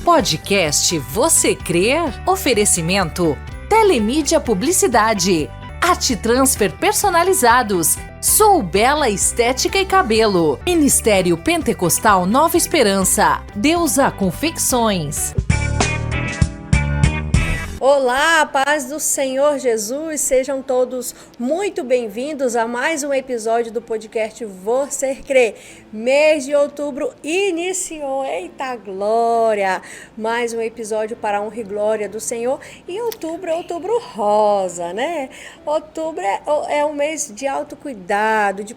Podcast Você Crê? Oferecimento Telemídia Publicidade, ArtTransfer Personalizados, Sou Bela Estética e Cabelo, Ministério Pentecostal Nova Esperança, Deusa Confecções. Olá, paz do Senhor Jesus, sejam todos muito bem-vindos a mais um episódio do podcast Você Crê. Mês de outubro iniciou, eita glória! Mais um episódio para a honra e glória do Senhor. E outubro é outubro rosa, né? Outubro é um mês de autocuidado, de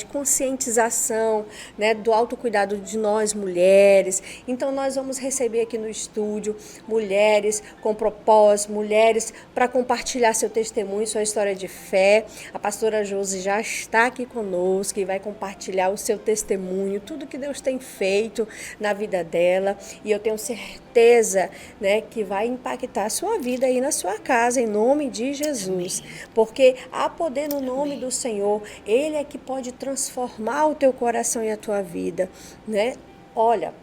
conscientização, né? Do autocuidado de nós mulheres. Então nós vamos receber aqui no estúdio mulheres com propósito, mulheres para compartilhar seu testemunho, sua história de fé. A pastora Josi já está aqui conosco e vai compartilhar o seu testemunho, tudo que Deus tem feito na vida dela. E eu tenho certeza, né, que vai impactar a sua vida aí na sua casa, em nome de Jesus. Porque há poder no nome do Senhor. Ele é que pode transformar o teu coração e a tua vida, né? Olha,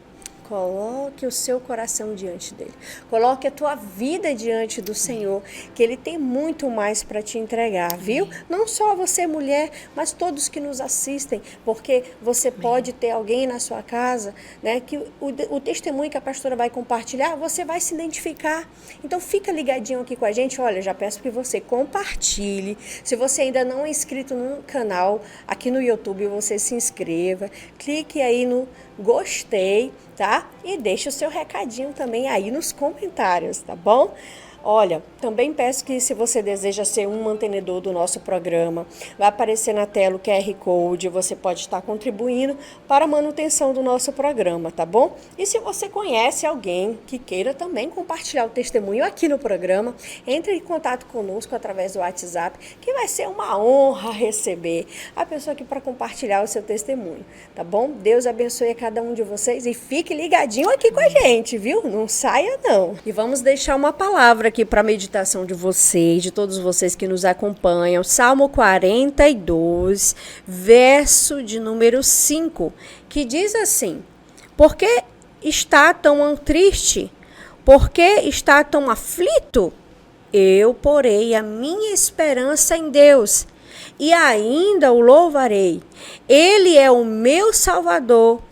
coloque o seu coração diante dele. Coloque a tua vida diante do Senhor, que ele tem muito mais para te entregar, viu? Não só você, mulher, mas todos que nos assistem, porque você pode ter alguém na sua casa, né, que o testemunho que a pastora vai compartilhar, você vai se identificar. Então fica ligadinho aqui com a gente. Olha, já peço que você compartilhe. Se você ainda não é inscrito no canal, aqui no YouTube, você se inscreva. Clique aí no gostei, tá? E deixa o seu recadinho também aí nos comentários, tá bom? Olha, também peço que se você deseja ser um mantenedor do nosso programa, vai aparecer na tela o QR Code, você pode estar contribuindo para a manutenção do nosso programa, tá bom? E se você conhece alguém que queira também compartilhar o testemunho aqui no programa, entre em contato conosco através do WhatsApp, que vai ser uma honra receber a pessoa aqui para compartilhar o seu testemunho, tá bom? Deus abençoe a cada um de vocês e fique ligadinho aqui com a gente, viu? Não saia não. E vamos deixar uma palavra aqui para a meditação de vocês, de todos vocês que nos acompanham. Salmo 42, verso de número 5, que diz assim: por que está tão triste? Por que está tão aflito? Eu porei a minha esperança em Deus e ainda o louvarei. Ele é o meu Salvador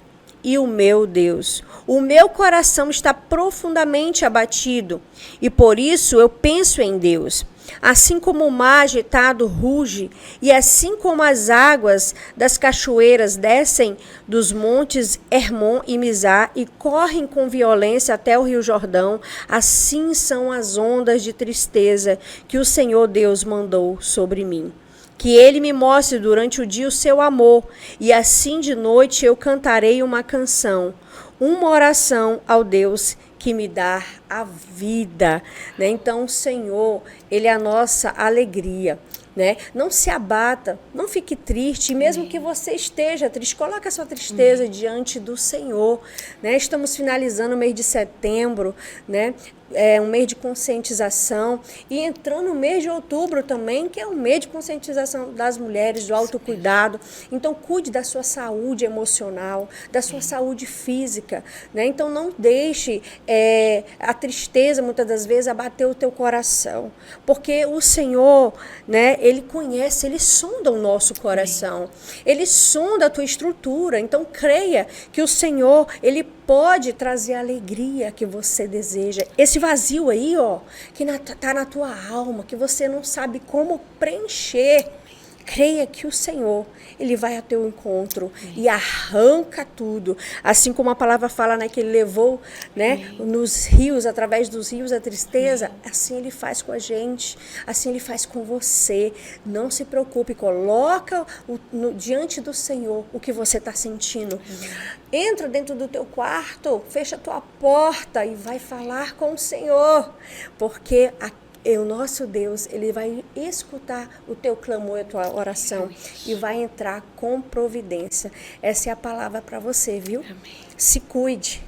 e o meu Deus. O meu coração está profundamente abatido e por isso eu penso em Deus. Assim como o mar agitado ruge e assim como as águas das cachoeiras descem dos montes Hermon e Mizar e correm com violência até o rio Jordão, assim são as ondas de tristeza que o Senhor Deus mandou sobre mim. Que ele me mostre durante o dia o seu amor, e assim de noite eu cantarei uma canção, uma oração ao Deus que me dá a vida, né? Então o Senhor, ele é a nossa alegria, né? Não se abata, não fique triste, mesmo que você esteja triste, coloque a sua tristeza diante do Senhor, né? Estamos finalizando o mês de setembro, né? É um mês de conscientização e entrando no mês de outubro também, que é um mês de conscientização das mulheres, do autocuidado. Então, cuide da sua saúde emocional, da sua saúde física, né? Então, não deixe a tristeza, muitas das vezes, abater o teu coração, porque o Senhor, né, ele conhece, ele sonda o nosso coração, ele sonda a tua estrutura. Então, creia que o Senhor, ele pode trazer a alegria que você deseja. Esse vazio aí, ó, que tá na tua alma, que você não sabe como preencher. Creia que o Senhor, ele vai ao teu encontro e arranca tudo. Assim como a palavra fala, né, que ele levou, né, nos rios, através dos rios, a tristeza, assim ele faz com a gente, assim ele faz com você. Não se preocupe, coloca diante do Senhor o que você está sentindo. Entra dentro do teu quarto, fecha a tua porta e vai falar com o Senhor, porque o nosso Deus, ele vai escutar o teu clamor, a tua oração e vai entrar com providência. Essa é a palavra para você, viu? Amém. Se cuide.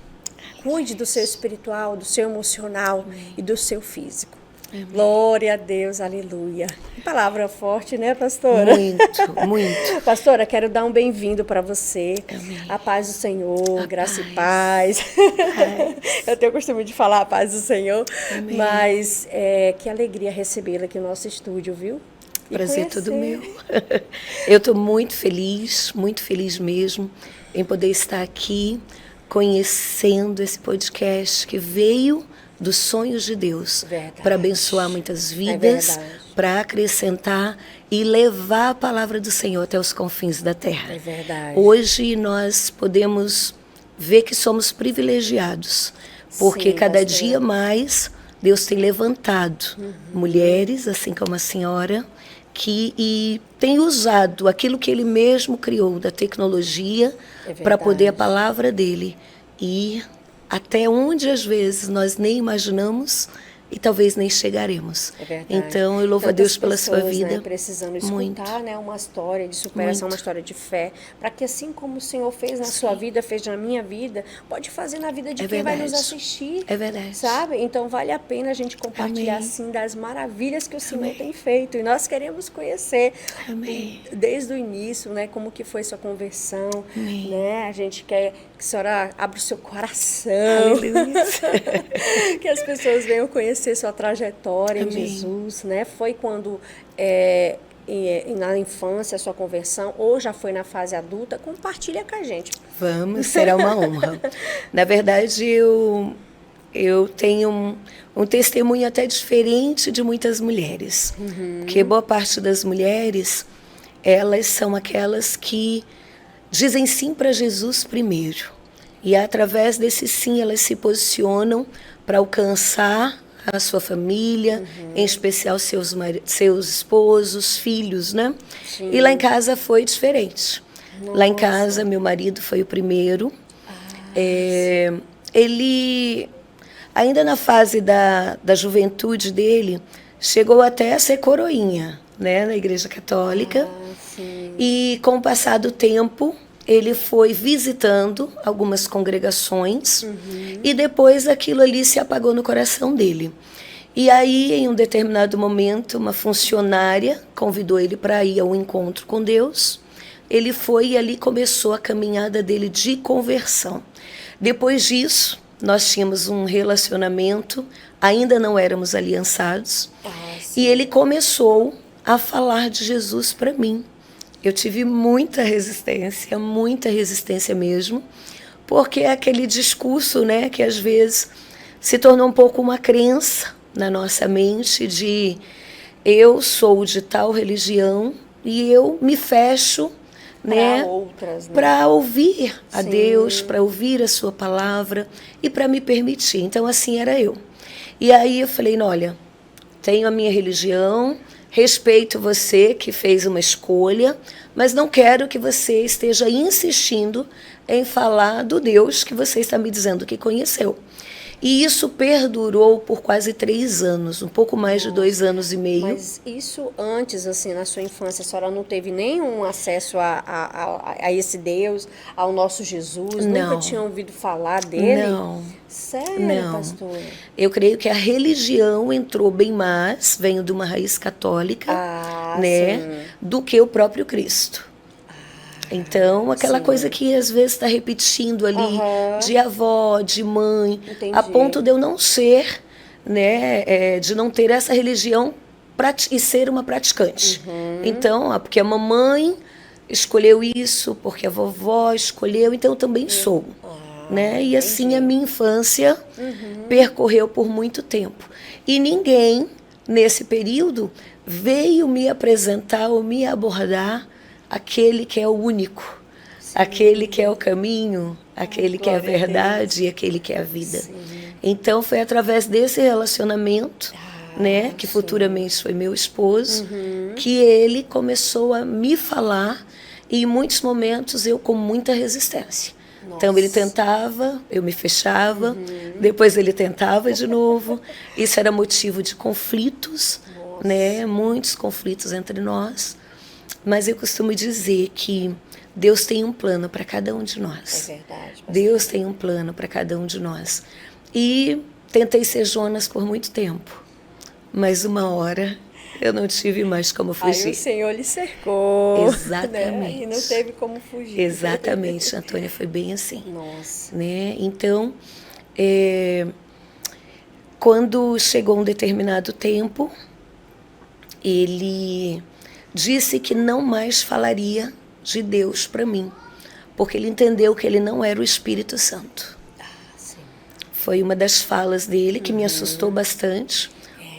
Cuide do seu espiritual, do seu emocional e do seu físico. Amém. Glória a Deus, aleluia. Que palavra forte, né, pastora? Muito, muito. Pastora, quero dar um bem-vindo para você. Amém. A paz do Senhor, A graça paz. e paz. Eu tenho o costume de falar a paz do Senhor, Amém. mas que alegria recebê-la aqui no nosso estúdio, viu? E Prazer conhecer. todo meu. Eu estou muito feliz mesmo, em poder estar aqui conhecendo esse podcast que veio dos sonhos de Deus Verdade. para abençoar muitas É vidas, verdade. para acrescentar e levar a palavra do Senhor até os confins da terra. É verdade. Hoje nós podemos ver que somos privilegiados, porque Sim, cada pastora. dia mais Deus tem levantado mulheres, assim como a senhora, que tem usado aquilo que Ele mesmo criou da tecnologia É para poder a verdade. palavra dele ir até onde às vezes nós nem imaginamos e talvez nem chegaremos. É verdade. Então eu louvo a Tantas Deus pela sua pessoas, vida. né, precisando escutar, Muito. né, uma história de superação, Muito. uma história de fé, para que assim como o Senhor fez na sua vida, fez na minha vida, pode fazer na vida de É quem vai nos verdade. assistir. É verdade. Sabe? Então vale a pena a gente compartilhar Amém. assim das maravilhas que o Senhor Amém. tem feito. E nós queremos conhecer Amém. desde o início, né, como que foi sua conversão, Amém. né? A gente quer que a senhora abra o seu coração. Aleluia. Que as pessoas venham conhecer sua trajetória em Amém. Jesus, né? Foi quando na infância a sua conversão ou já foi na fase adulta? Compartilha com a gente. Vamos, será uma honra. Na verdade, eu tenho um testemunho até diferente de muitas mulheres. Porque boa parte das mulheres, elas são aquelas que dizem sim para Jesus primeiro. E através desse sim, elas se posicionam para alcançar a sua família, em especial seus esposos, filhos, né? Sim. E lá em casa foi diferente. Lá em casa, meu marido foi o primeiro. Ele, ainda na fase da juventude dele, chegou até a ser coroinha, né, na Igreja Católica. Sim. E com o passar do tempo, ele foi visitando algumas congregações e depois aquilo ali se apagou no coração dele. E aí, em um determinado momento, uma funcionária convidou ele para ir ao encontro com Deus. Ele foi e ali começou a caminhada dele de conversão. Depois disso, nós tínhamos um relacionamento, ainda não éramos aliançados, e ele começou a falar de Jesus para mim. Eu tive muita resistência mesmo, porque é aquele discurso, né, que às vezes se tornou um pouco uma crença na nossa mente de eu sou de tal religião e eu me fecho, né, Para outras, né? para ouvir a Sim. Deus, para ouvir a sua palavra e para me permitir. Então assim era eu. E aí eu falei, não, olha, tenho a minha religião, respeito você que fez uma escolha, mas não quero que você esteja insistindo em falar do Deus que você está me dizendo que conheceu. E isso perdurou por quase 3 anos, um pouco mais de 2 anos e meio. Mas isso antes, assim, na sua infância, a senhora não teve nenhum acesso a esse Deus, ao nosso Jesus? Não. Nunca tinha ouvido falar dele? Não. Sério, Não. pastor? Eu creio que a religião entrou bem mais, venho de uma raiz católica, né, sim. do que o próprio Cristo. Então, aquela sim. coisa que às vezes está repetindo ali, Aham. de avó, de mãe, Entendi. a ponto de eu não ser, né, de não ter essa religião e ser uma praticante. Então, porque a mamãe escolheu isso, porque a vovó escolheu, então eu também sou. Né? E assim a minha infância percorreu por muito tempo. E ninguém, nesse período, veio me apresentar ou me abordar aquele que é o único, aquele que é o caminho, aquele que é a Glória a verdade e aquele que é a vida. Sim. Então foi através desse relacionamento, né, que sim. futuramente foi meu esposo, que ele começou a me falar e em muitos momentos eu com muita resistência. Então ele tentava, eu me fechava, depois ele tentava de novo. Isso era motivo de conflitos, né? Muitos conflitos entre nós. Mas eu costumo dizer que Deus tem um plano para cada um de nós. É verdade, pastor. Deus tem um plano para cada um de nós. E tentei ser Jonas por muito tempo. mas uma hora eu não tive mais como fugir. Aí o Senhor lhe cercou. Exatamente. Né? E não teve como fugir. Exatamente, Antônia, foi bem assim. Nossa. Né? Então, quando chegou um determinado tempo, ele disse que não mais falaria de Deus para mim, porque ele entendeu que ele não era o Espírito Santo. Foi uma das falas dele que me assustou bastante,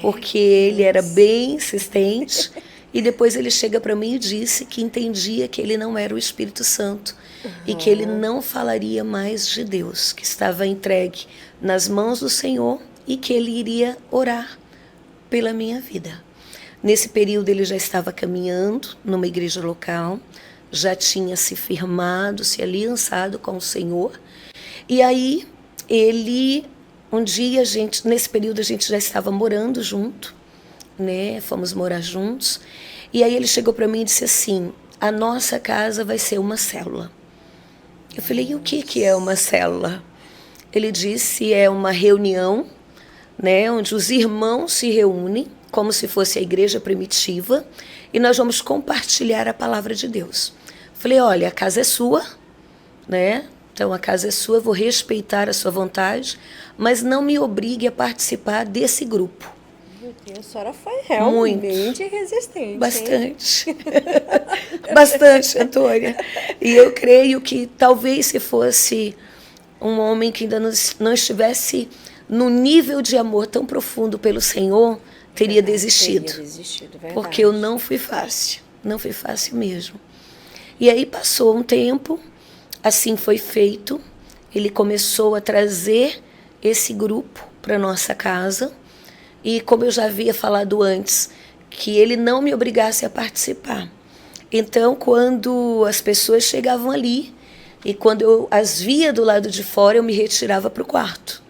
porque ele era bem insistente, e depois ele chega para mim e disse que entendia que ele não era o Espírito Santo e que ele não falaria mais de Deus, que estava entregue nas mãos do Senhor e que ele iria orar pela minha vida. Nesse período ele já estava caminhando numa igreja local, já tinha se firmado, se aliançado com o Senhor, e aí um dia, nesse período a gente já estava morando junto, né? Fomos morar juntos. E aí ele chegou para mim e disse assim: a nossa casa vai ser uma célula. Eu falei: e o que é uma célula? Ele disse: é uma reunião, né? Onde os irmãos se reúnem, como se fosse a igreja primitiva, e nós vamos compartilhar a palavra de Deus. Eu falei: olha, a casa é sua, né? Então, a casa é sua, eu vou respeitar a sua vontade, mas não me obrigue a participar desse grupo. Meu Deus, a senhora foi realmente resistente. Bastante. Bastante, Antônia. E eu creio que talvez se fosse um homem que ainda não estivesse no nível de amor tão profundo pelo Senhor, teria desistido. Verdade. Porque eu não fui fácil. Não foi fácil mesmo. E aí passou um tempo. Assim foi feito, ele começou a trazer esse grupo para nossa casa e, como eu já havia falado antes, que ele não me obrigasse a participar. Então, quando as pessoas chegavam ali e quando eu as via do lado de fora, eu me retirava para o quarto.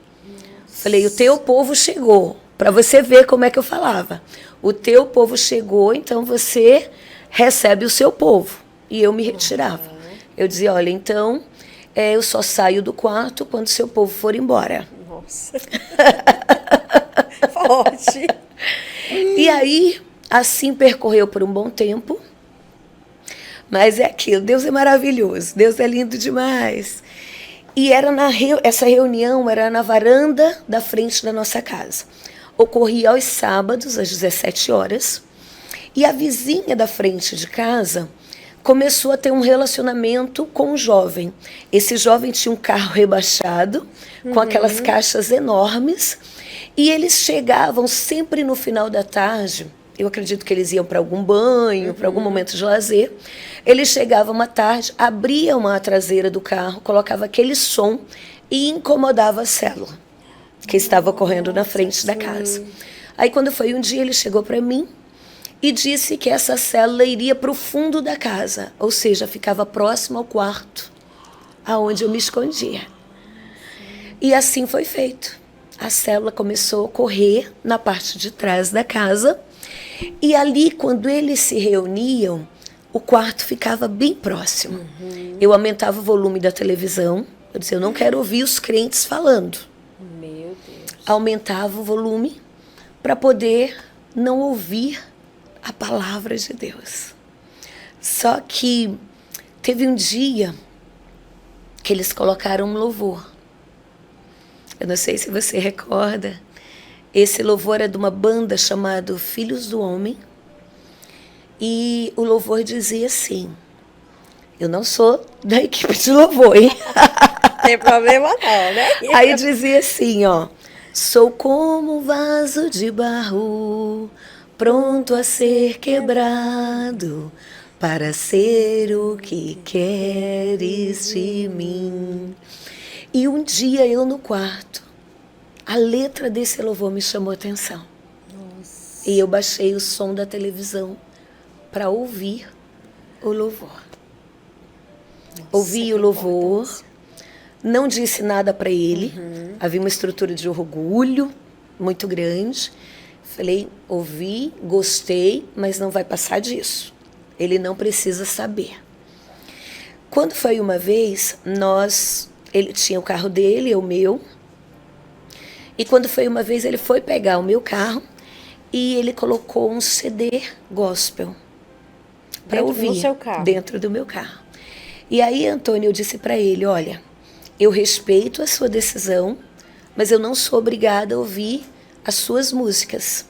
Falei: o teu povo chegou, para você ver como é que eu falava. O teu povo chegou, então você recebe o seu povo. E eu me retirava. Eu dizia: olha, então eu só saio do quarto quando seu povo for embora. Nossa. Forte. E aí, assim percorreu por um bom tempo. Mas é aquilo, Deus é maravilhoso, Deus é lindo demais. E essa reunião era na varanda da frente da nossa casa. Ocorria aos sábados, às 17 horas. E a vizinha da frente de casa começou a ter um relacionamento com um jovem. Esse jovem tinha um carro rebaixado, com aquelas caixas enormes, e eles chegavam sempre no final da tarde. Eu acredito que eles iam para algum banho, para algum momento de lazer. Eles chegavam à tarde, abriam a traseira do carro, colocavam aquele som e incomodava a célula que estava correndo na frente da casa. Aí, quando foi um dia, ele chegou para mim e disse que essa célula iria para o fundo da casa, ou seja, ficava próximo ao quarto, aonde eu me escondia. E assim foi feito. A célula começou a correr na parte de trás da casa, e ali, quando eles se reuniam, o quarto ficava bem próximo. Eu aumentava o volume da televisão, eu dizia: eu não quero ouvir os crentes falando. Meu Deus. Aumentava o volume para poder não ouvir a palavra de Deus. Só que teve um dia que eles colocaram um louvor. Eu não sei se você recorda. Esse louvor é de uma banda chamada Filhos do Homem. E o louvor dizia assim: eu não sou da equipe de louvor, hein? Tem problema não, né? Aí dizia assim, ó: sou como um vaso de barro, pronto a ser quebrado, para ser o que queres de mim. E um dia eu no quarto, a letra desse louvor me chamou a atenção. Nossa. E eu baixei o som da televisão para ouvir o louvor. Nossa, ouvi o louvor, não disse nada para ele. Havia uma estrutura de orgulho muito grande. Falei: ouvi, gostei, mas não vai passar disso. Ele não precisa saber. Quando foi uma vez, ele tinha o carro dele, o meu. E quando foi uma vez, ele foi pegar o meu carro e ele colocou um CD gospel para ouvir no seu carro. dentro do meu carro. E aí, Antônio, eu disse para ele, olha, eu respeito a sua decisão, mas eu não sou obrigada a ouvir as suas músicas.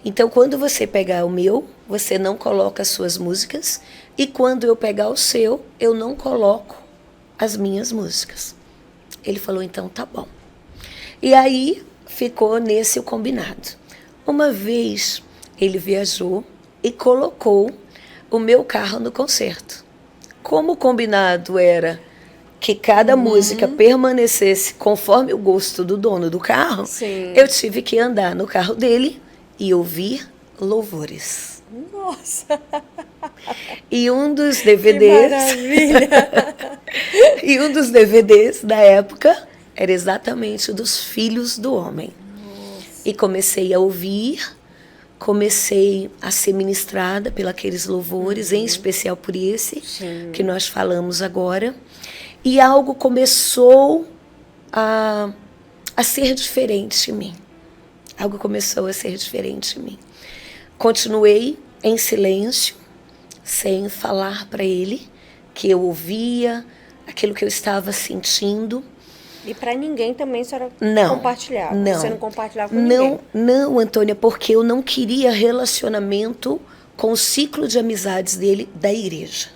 Então, quando você pegar o meu, você não coloca as suas músicas, e quando eu pegar o seu, eu não coloco as minhas músicas. Ele falou, então tá bom. E aí ficou nesse o combinado. Uma vez ele viajou e colocou o meu carro no concerto. Como o combinado era que cada música permanecesse conforme o gosto do dono do carro, Sim. eu tive que andar no carro dele e ouvir louvores. Nossa! E um dos Que DVDs, maravilha! e um dos DVDs da época era exatamente o dos Filhos do Homem. E comecei a ouvir, comecei a ser ministrada pelos louvores, em especial por esse que nós falamos agora. E algo começou a ser diferente em mim. Algo começou a ser diferente em mim. Continuei em silêncio, sem falar para ele que eu ouvia aquilo que eu estava sentindo. E para ninguém também a senhora Não, compartilhava? não. Você não compartilhava com ninguém? Não, Antônia, porque eu não queria relacionamento com o ciclo de amizades dele da igreja.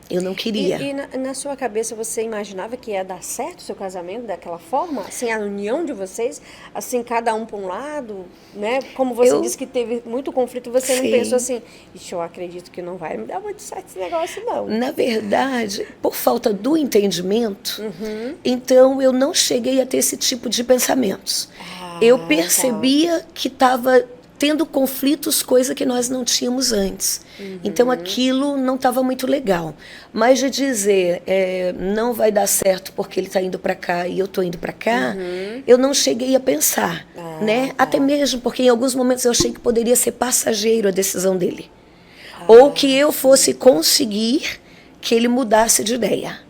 Eu não queria. E na sua cabeça você imaginava que ia dar certo o seu casamento daquela forma? Assim, a união de vocês, assim, cada um para um lado, né? Como você disse que teve muito conflito, você não Sim. pensou assim, ixi, eu acredito que não vai me dar muito certo esse negócio, não. Na verdade, por falta do entendimento, então eu não cheguei a ter esse tipo de pensamentos. Eu percebia que estava tendo conflitos, coisa que nós não tínhamos antes. Então aquilo não estava muito legal. Mas de dizer, não vai dar certo porque ele está indo para cá e eu estou indo para cá, eu não cheguei a pensar. Né? Até mesmo porque em alguns momentos eu achei que poderia ser passageiro a decisão dele. Ou que eu fosse conseguir que ele mudasse de ideia.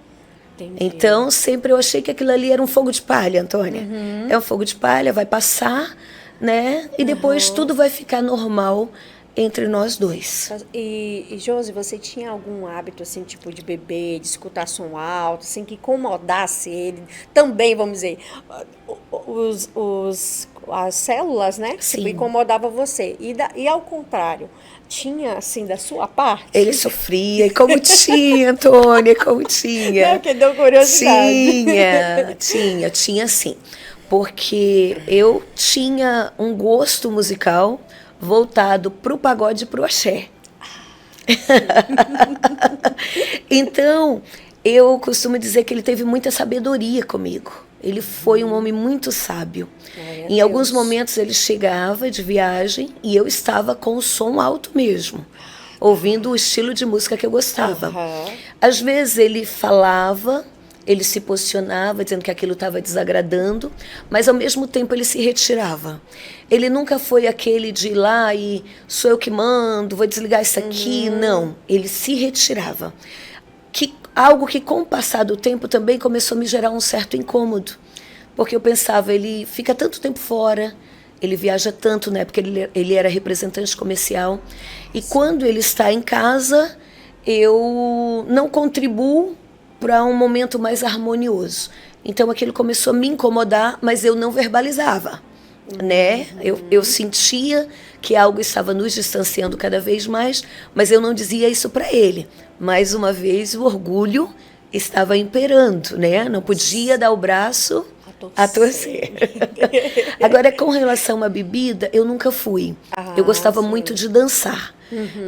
Entendi. Então sempre eu achei que aquilo ali era um fogo de palha, Antônia. É um fogo de palha, vai passar, né? E depois tudo vai ficar normal entre nós dois. E Josi, você tinha algum hábito, assim, tipo de beber, de escutar som alto, assim, que incomodasse ele? Também, vamos dizer, as células, né? Sim. Tipo, incomodava você. E ao contrário, tinha, assim, da sua parte? Ele sofria, e como tinha, Antônia, como tinha. Não, que deu curiosidade. Tinha sim. Porque eu tinha um gosto musical voltado para o pagode e para o axé. Então, eu costumo dizer que ele teve muita sabedoria comigo. Ele foi um homem muito sábio. Em alguns momentos ele chegava de viagem e eu estava com o som alto mesmo, ouvindo o estilo de música que eu gostava. Às vezes ele falava, ele se posicionava dizendo que aquilo estava desagradando, mas ao mesmo tempo ele se retirava. Ele nunca foi aquele de ir lá e sou eu que mando, vou desligar isso aqui. Não, ele se retirava. Algo que com o passar do tempo também começou a me gerar um certo incômodo. Porque eu pensava, ele fica tanto tempo fora, ele viaja tanto, né? Porque ele era representante comercial. E quando ele está em casa, eu não contribuo para um momento mais harmonioso. Então aquilo começou a me incomodar, mas eu não verbalizava, né? Eu sentia que algo estava nos distanciando cada vez mais, mas eu não dizia isso para ele. Mais uma vez o orgulho estava imperando, né? Não podia dar o braço a torcer. Agora, com relação à bebida, eu nunca fui. Eu gostava muito de dançar.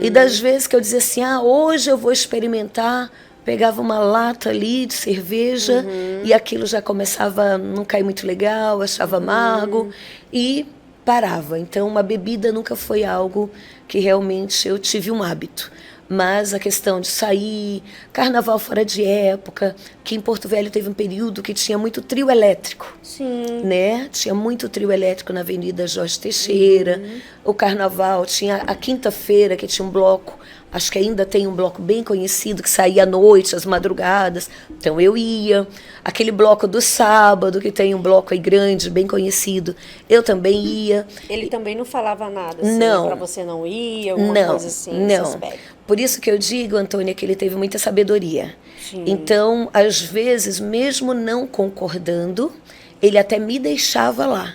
E das vezes que eu dizia assim, hoje eu vou experimentar, pegava uma lata ali de cerveja e aquilo já começava a não cair muito legal, achava amargo e parava. Então, a bebida nunca foi algo que realmente eu tive um hábito. Mas a questão de sair, carnaval fora de época, que em Porto Velho teve um período que tinha muito trio elétrico. Sim. Né? Tinha muito trio elétrico na Avenida Jorge Teixeira. O carnaval tinha a quinta-feira, que tinha um bloco Acho que ainda tem um bloco bem conhecido que saía à noite, às madrugadas. Então eu ia. Aquele bloco do sábado, que tem um bloco aí grande, bem conhecido, eu também ia. Ele também não falava nada assim, Não. para você não ir, alguma coisa assim? Nesse Não. aspecto? Por isso que eu digo, Antônia, que ele teve muita sabedoria. Sim. Então, às vezes, mesmo não concordando, ele até me deixava lá.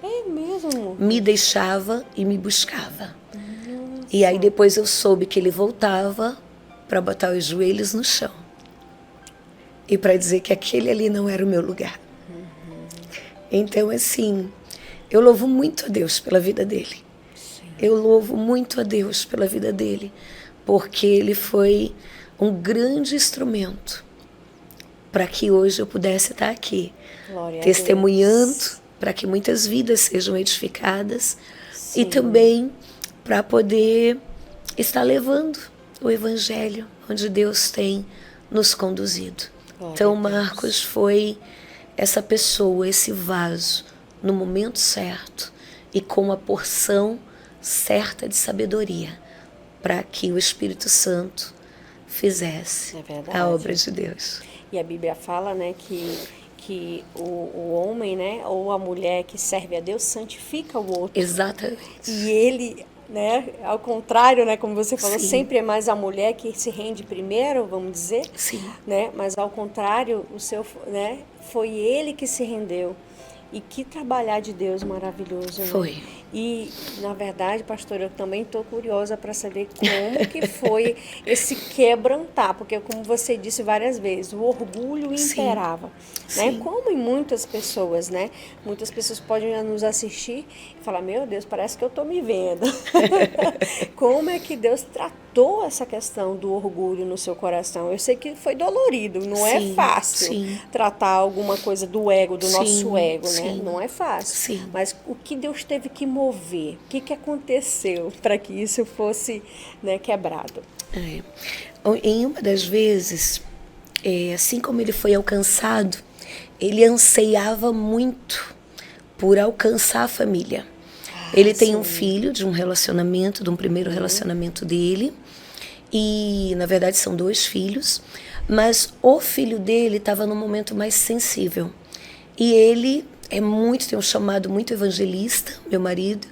É mesmo? Me deixava e me buscava. E aí depois eu soube que ele voltava para botar os joelhos no chão. E para dizer que aquele ali não era o meu lugar. Então, assim, eu louvo muito a Deus pela vida dele. Sim. Eu louvo muito a Deus pela vida dele, porque ele foi um grande instrumento para que hoje eu pudesse estar aqui, Glória a testemunhando, Deus. para que muitas vidas sejam edificadas. Sim. E também para poder estar levando o Evangelho onde Deus tem nos conduzido. Glória Então, a Deus. Marcos foi essa pessoa, esse vaso, no momento certo e com a porção certa de sabedoria, para que o Espírito Santo fizesse É verdade. a obra de Deus. E a Bíblia fala, né, que o homem, né, ou a mulher que serve a Deus santifica o outro. Exatamente. E ele, né, ao contrário, né, como você falou, Sim. sempre é mais a mulher que se rende primeiro, vamos dizer, Sim. né? Mas ao contrário, né, foi ele que se rendeu. E que trabalhar de Deus maravilhoso, né? Foi. E, na verdade, pastor, eu também estou curiosa para saber como que foi esse quebrantar, porque como você disse várias vezes, o orgulho Sim. imperava, né? Sim. Como em muitas pessoas, né? Muitas pessoas podem nos assistir e falar, meu Deus, parece que eu estou me vendo. Como é que Deus tratou essa questão do orgulho no seu coração? Eu sei que foi dolorido, não é Sim, fácil sim. tratar alguma coisa do ego, do Sim, nosso ego, né? sim. Não é fácil. Sim. Mas o que Deus teve que mover? O que aconteceu para que isso fosse, né, quebrado? É. Em uma das vezes, assim como ele foi alcançado, ele anseiava muito por alcançar a família. Ele tem um filho de um relacionamento, de um primeiro relacionamento dele, e na verdade são 2 filhos, mas o filho dele estava num momento mais sensível. E ele tem um chamado muito evangelista, meu marido,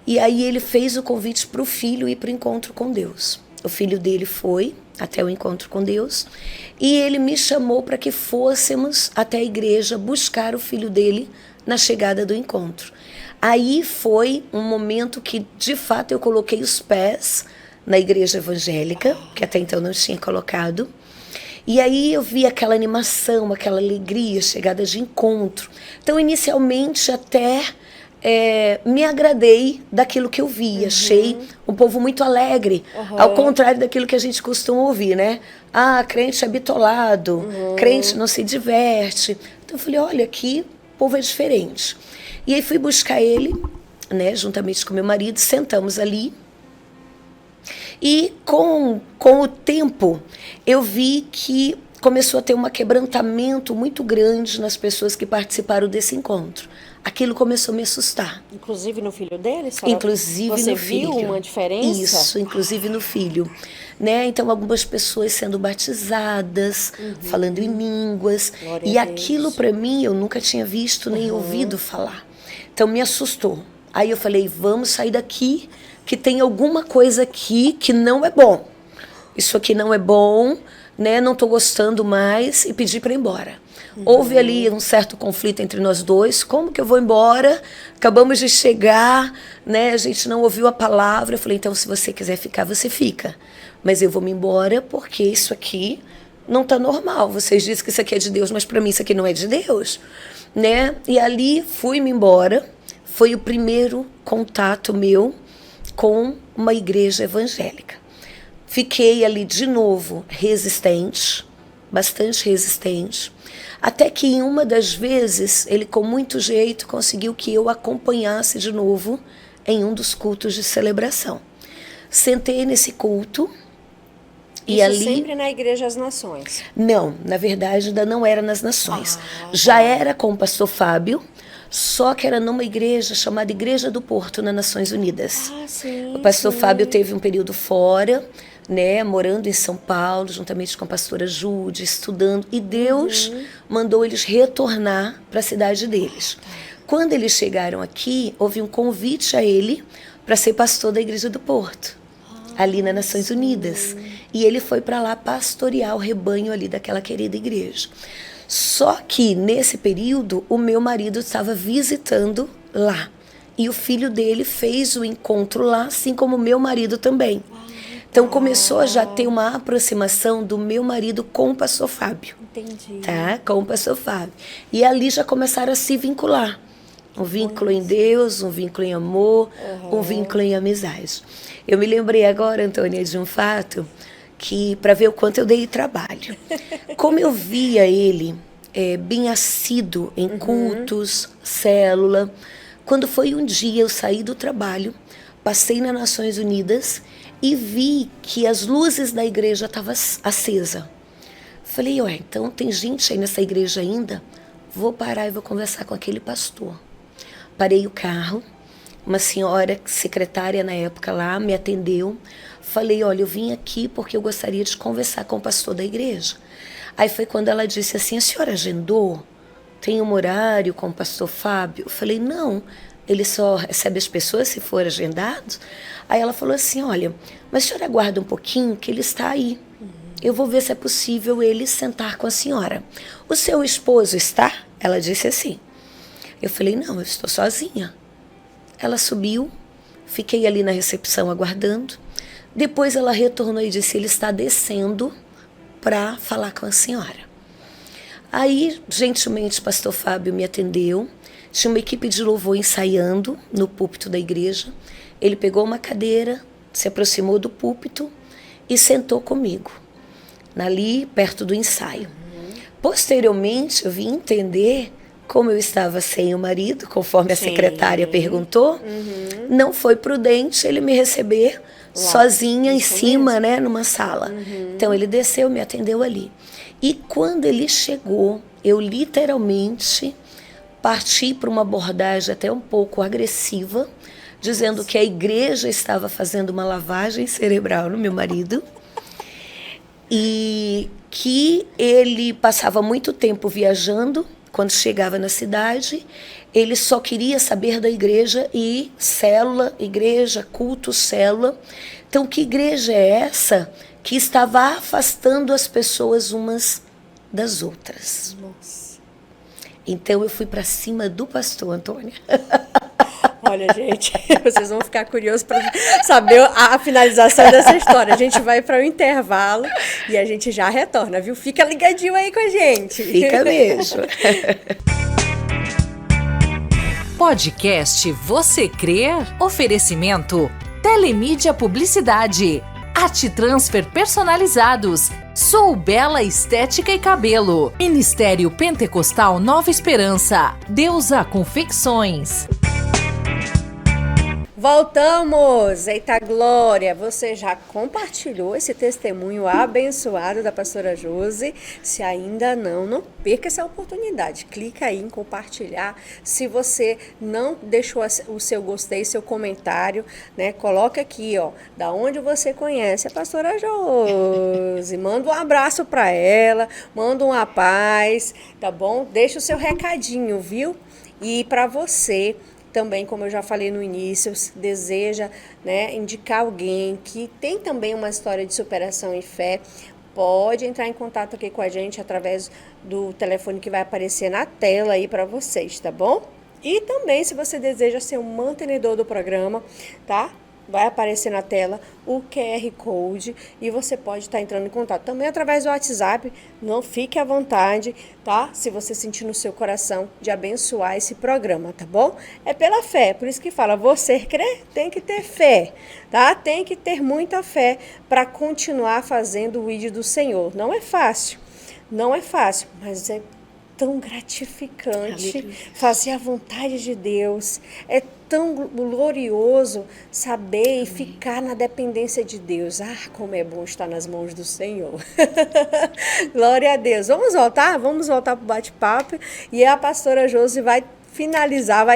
e aí ele fez o convite para o filho ir para o encontro com Deus. O filho dele foi até o encontro com Deus e ele me chamou para que fôssemos até a igreja buscar o filho dele na chegada do encontro. Aí foi um momento que, de fato, eu coloquei os pés na igreja evangélica, que até então não tinha colocado. E aí eu vi aquela animação, aquela alegria, chegada de encontro. Então, inicialmente, até me agradei daquilo que eu vi. Achei um povo muito alegre, ao contrário daquilo que a gente costuma ouvir, né? Ah, crente é bitolado, crente não se diverte. Então eu falei, olha, aqui o povo é diferente. E aí fui buscar ele, né, juntamente com meu marido, sentamos ali. E com o tempo, eu vi que começou a ter um quebrantamento muito grande nas pessoas que participaram desse encontro. Aquilo começou a me assustar. Inclusive no filho dele? Inclusive você no viu filho. uma diferença? Isso, inclusive no filho. Né? Então, algumas pessoas sendo batizadas, falando em línguas. Glória E a Deus. aquilo, para mim, eu nunca tinha visto nem ouvido falar. Então, me assustou. Aí eu falei, vamos sair daqui, que tem alguma coisa aqui que não é bom. Isso aqui não é bom, né? Não estou gostando mais, e pedi para ir embora. Houve ali um certo conflito entre nós dois. Como que eu vou embora? Acabamos de chegar, né? A gente não ouviu a palavra. Eu falei, então, se você quiser ficar, você fica. Mas eu vou me embora porque isso aqui não está normal. Vocês dizem que isso aqui é de Deus, mas para mim isso aqui não é de Deus, né? E ali fui-me embora. Foi o primeiro contato meu com uma igreja evangélica. Fiquei ali de novo resistente, bastante resistente, até que em uma das vezes ele com muito jeito conseguiu que eu acompanhasse de novo em um dos cultos de celebração. Sentei nesse culto e Isso ali sempre na Igreja das Nações? Não, na verdade ainda não era nas Nações. Já era com o pastor Fábio, só que era numa igreja chamada Igreja do Porto, nas Nações Unidas. Ah, sim. O pastor sim. Fábio teve um período fora, né, morando em São Paulo, juntamente com a pastora Júlia, estudando, e Deus mandou eles retornar para a cidade deles. Quando eles chegaram aqui, houve um convite a ele para ser pastor da Igreja do Porto, ali nas Nações Unidas. E ele foi para lá pastorear o rebanho ali daquela querida igreja. Só que, nesse período, o meu marido estava visitando lá. E o filho dele fez o encontro lá, assim como o meu marido também. Então, começou a já ter uma aproximação do meu marido com o pastor Fábio. Entendi. Tá? Com o pastor Fábio. E ali já começaram a se vincular. Um vínculo em Deus, um vínculo em amor, um vínculo em amizade. Eu me lembrei agora, Antônia, de um fato que, para ver o quanto eu dei trabalho. Como eu via ele bem assíduo em cultos, célula. Quando foi um dia eu saí do trabalho, passei nas Nações Unidas e vi que as luzes da igreja estavam acesas. Falei, então tem gente aí nessa igreja ainda? Vou parar e vou conversar com aquele pastor. Parei o carro, uma senhora secretária na época lá me atendeu. Falei, olha, eu vim aqui porque eu gostaria de conversar com o pastor da igreja. Aí foi quando ela disse assim, a senhora agendou? Tem um horário com o pastor Fábio? Eu falei, não, ele só recebe as pessoas se for agendado. Aí ela falou assim, olha, mas a senhora aguarda um pouquinho que ele está aí. Eu vou ver se é possível ele sentar com a senhora. O seu esposo está? Ela disse assim. Eu falei, não, eu estou sozinha. Ela subiu, fiquei ali na recepção aguardando. Depois ela retornou e disse, ele está descendo para falar com a senhora. Aí, gentilmente, o pastor Fábio me atendeu. Tinha uma equipe de louvor ensaiando no púlpito da igreja. Ele pegou uma cadeira, se aproximou do púlpito e sentou comigo, ali perto do ensaio. Posteriormente, eu vim entender como eu estava sem o marido, conforme a secretária perguntou. Não foi prudente ele me receber sozinha em cima, né, numa sala. Então, ele desceu, me atendeu ali. E quando ele chegou, eu literalmente parti para uma abordagem até um pouco agressiva, dizendo que a igreja estava fazendo uma lavagem cerebral no meu marido e que ele passava muito tempo viajando. Quando chegava na cidade, ele só queria saber da igreja e célula, igreja, culto, célula. Então, que igreja é essa que estava afastando as pessoas umas das outras? Nossa. Então, eu fui para cima do pastor, Antônia. Olha, gente, vocês vão ficar curiosos para saber a finalização dessa história. A gente vai para o intervalo e a gente já retorna, viu? Fica ligadinho aí com a gente. Fica mesmo. Podcast Você Crer? Oferecimento Telemídia Publicidade. Ati-Transfer Personalizados. Sou Bela Estética e Cabelo. Ministério Pentecostal Nova Esperança. Deusa Confecções. Voltamos! Eita glória! Você já compartilhou esse testemunho abençoado da pastora Josi? Se ainda não perca essa oportunidade. Clica aí em compartilhar. Se você não deixou o seu gostei, seu comentário, né? Coloca aqui, ó, da onde você conhece a pastora Josi. Manda um abraço para ela, manda uma paz, tá bom? Deixa o seu recadinho, viu? E para você também, como eu já falei no início, deseja, né, indicar alguém que tem também uma história de superação e fé, pode entrar em contato aqui com a gente através do telefone que vai aparecer na tela aí para vocês, tá bom? E também, se você deseja ser um mantenedor do programa, tá? Vai aparecer na tela o QR Code e você pode estar entrando em contato também através do WhatsApp. Não fique à vontade, tá? Se você sentir no seu coração de abençoar esse programa, tá bom? É pela fé, por isso que fala, você crê, tem que ter fé, tá? Tem que ter muita fé para continuar fazendo o vídeo do Senhor. Não é fácil, mas é tão gratificante fazer a vontade de Deus. É tão glorioso saber e ficar na dependência de Deus. Ah, como é bom estar nas mãos do Senhor. Glória a Deus. Vamos voltar para o bate-papo e a pastora Josi vai finalizar,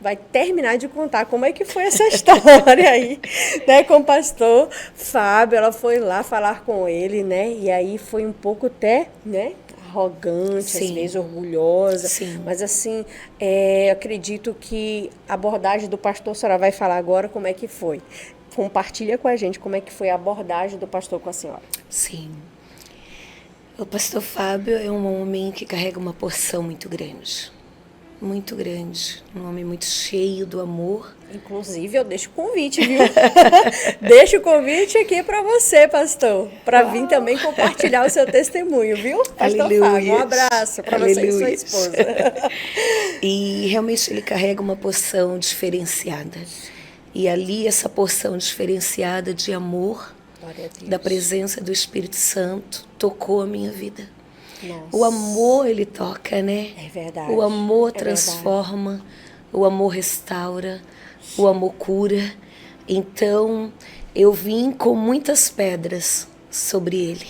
vai terminar de contar como é que foi essa história aí, né, com o pastor Fábio. Ela foi lá falar com ele, né, e aí foi um pouco até, né, arrogante, Sim. às vezes orgulhosa. Sim. Mas assim, acredito que a abordagem do pastor, a senhora vai falar agora como é que foi. Compartilha com a gente como é que foi a abordagem do pastor com a senhora. Sim. O pastor Fábio é um homem que carrega uma porção muito grande. Muito grande. Um homem muito cheio do amor. Inclusive, eu deixo o convite, viu? Deixo o convite aqui para você, pastor, para vir também compartilhar o seu testemunho, viu? Pastor Fábio, um abraço para você e sua esposa. E realmente ele carrega uma porção diferenciada. E ali essa porção diferenciada de amor, da presença do Espírito Santo, tocou a minha vida. Nossa. O amor, ele toca, né? É verdade. O amor transforma, o amor restaura, o amor cura. Então, eu vim com muitas pedras sobre ele.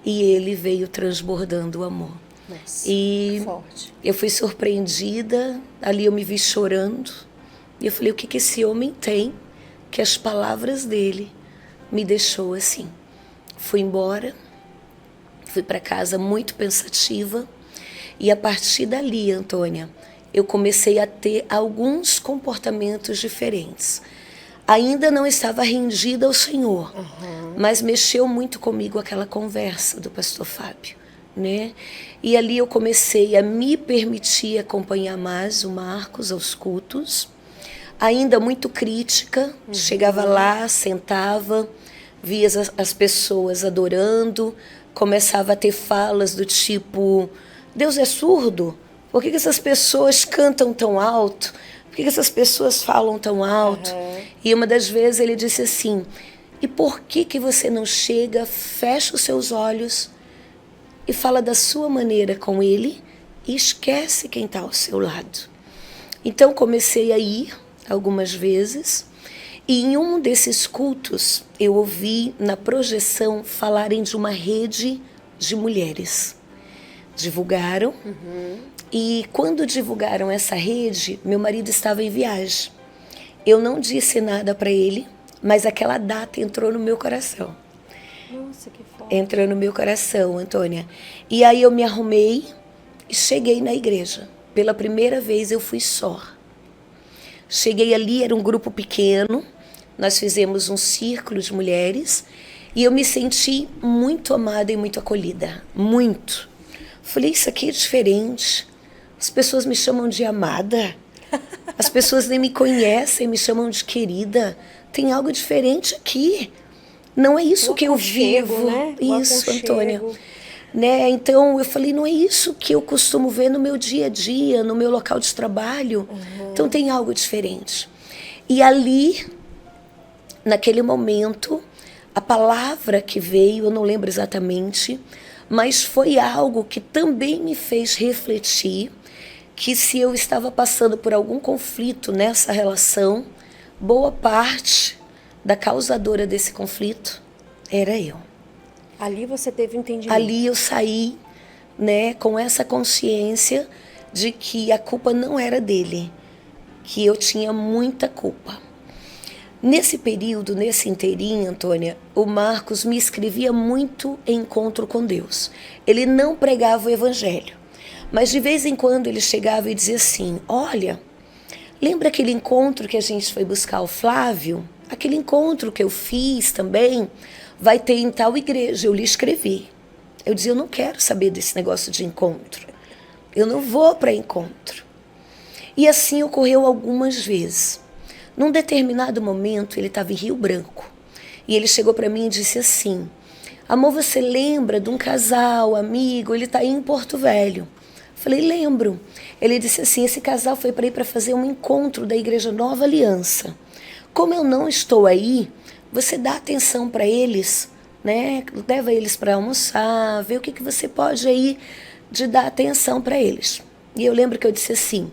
E ele veio transbordando o amor. Nossa, e forte. Eu fui surpreendida, ali eu me vi chorando. E eu falei, o que esse homem tem que as palavras dele me deixou assim? Fui embora. Fui para casa muito pensativa e a partir dali, Antônia, eu comecei a ter alguns comportamentos diferentes. Ainda não estava rendida ao Senhor, mas mexeu muito comigo aquela conversa do pastor Fábio, né? E ali eu comecei a me permitir acompanhar mais o Marcos aos cultos, ainda muito crítica, chegava lá, sentava, via as pessoas adorando, começava a ter falas do tipo, Deus é surdo? Por que essas pessoas cantam tão alto? Por que essas pessoas falam tão alto? E uma das vezes ele disse assim, e por que você não chega, fecha os seus olhos e fala da sua maneira com ele e esquece quem está ao seu lado? Então comecei a ir algumas vezes. E em um desses cultos, eu ouvi na projeção falarem de uma rede de mulheres. Divulgaram. E quando divulgaram essa rede, meu marido estava em viagem. Eu não disse nada para ele, mas aquela data entrou no meu coração. Nossa, que forte. Entrou no meu coração, Antônia. E aí eu me arrumei e cheguei na igreja. Pela primeira vez eu fui só. Cheguei ali, era um grupo pequeno. Nós fizemos um círculo de mulheres e eu me senti muito amada e muito acolhida. Muito. Falei, isso aqui é diferente. As pessoas me chamam de amada. As pessoas nem me conhecem, me chamam de querida. Tem algo diferente aqui. Não é isso que eu vivo. Né? Isso, Antônia. Né? Então eu falei, não é isso que eu costumo ver no meu dia a dia, no meu local de trabalho. Então tem algo diferente. E ali, naquele momento, a palavra que veio, eu não lembro exatamente, mas foi algo que também me fez refletir que se eu estava passando por algum conflito nessa relação, boa parte da causadora desse conflito era eu. Ali você teve entendimento. Ali eu saí, né, com essa consciência de que a culpa não era dele, que eu tinha muita culpa. Nesse período, nesse inteirinho, Antônia, o Marcos me escrevia muito em encontro com Deus. Ele não pregava o evangelho, mas de vez em quando ele chegava e dizia assim, olha, lembra aquele encontro que a gente foi buscar o Flávio? Aquele encontro que eu fiz também vai ter em tal igreja, eu lhe escrevi. Eu dizia, eu não quero saber desse negócio de encontro. Eu não vou para encontro. E assim ocorreu algumas vezes. Num determinado momento, ele estava em Rio Branco. E ele chegou para mim e disse assim, amor, você lembra de um casal, amigo, ele está aí em Porto Velho. Falei, lembro. Ele disse assim, esse casal foi para ir para fazer um encontro da Igreja Nova Aliança. Como eu não estou aí, você dá atenção para eles, né? Leva eles para almoçar, vê o que você pode aí de dar atenção para eles. E eu lembro que eu disse assim,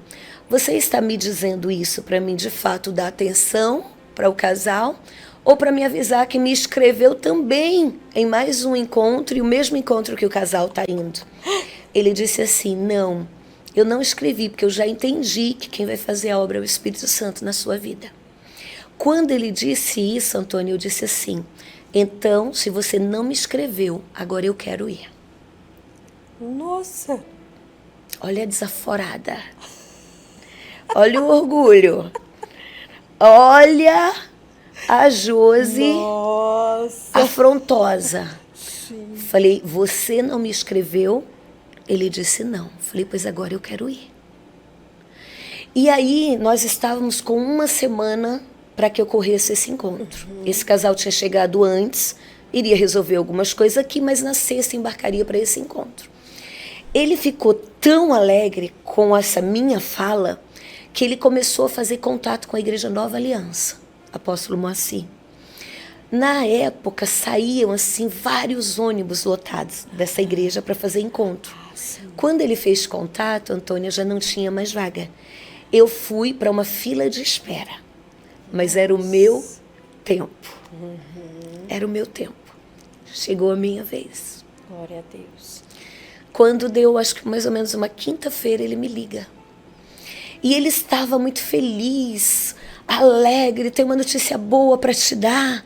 você está me dizendo isso para mim de fato dar atenção para o casal ou para me avisar que me inscreveu também em mais um encontro e o mesmo encontro que o casal está indo? Ele disse assim, não, Eu não escrevi, porque eu já entendi que quem vai fazer a obra é o Espírito Santo na sua vida. Quando ele disse isso, Antônio, eu disse assim: então, se você não me escreveu, agora eu quero ir. Nossa! Olha a desaforada. Olha o orgulho. Olha a Josi afrontosa. Sim. Falei, você não me escreveu? Ele disse não. Falei, pois agora eu quero ir. E aí nós estávamos com uma semana para que ocorresse esse encontro. Esse casal tinha chegado antes, iria resolver algumas coisas aqui, mas na sexta embarcaria para esse encontro. Ele ficou tão alegre com essa minha fala que ele começou a fazer contato com a Igreja Nova Aliança, Apóstolo Moacir. Na época, saíam assim vários ônibus lotados dessa igreja para fazer encontro. Quando ele fez contato, Antônia, já não tinha mais vaga. Eu fui para uma fila de espera, mas era o meu tempo. Era o meu tempo. Chegou a minha vez. Glória a Deus. Quando deu, acho que mais ou menos uma quinta-feira, ele me liga. E ele estava muito feliz, alegre, tem uma notícia boa para te dar.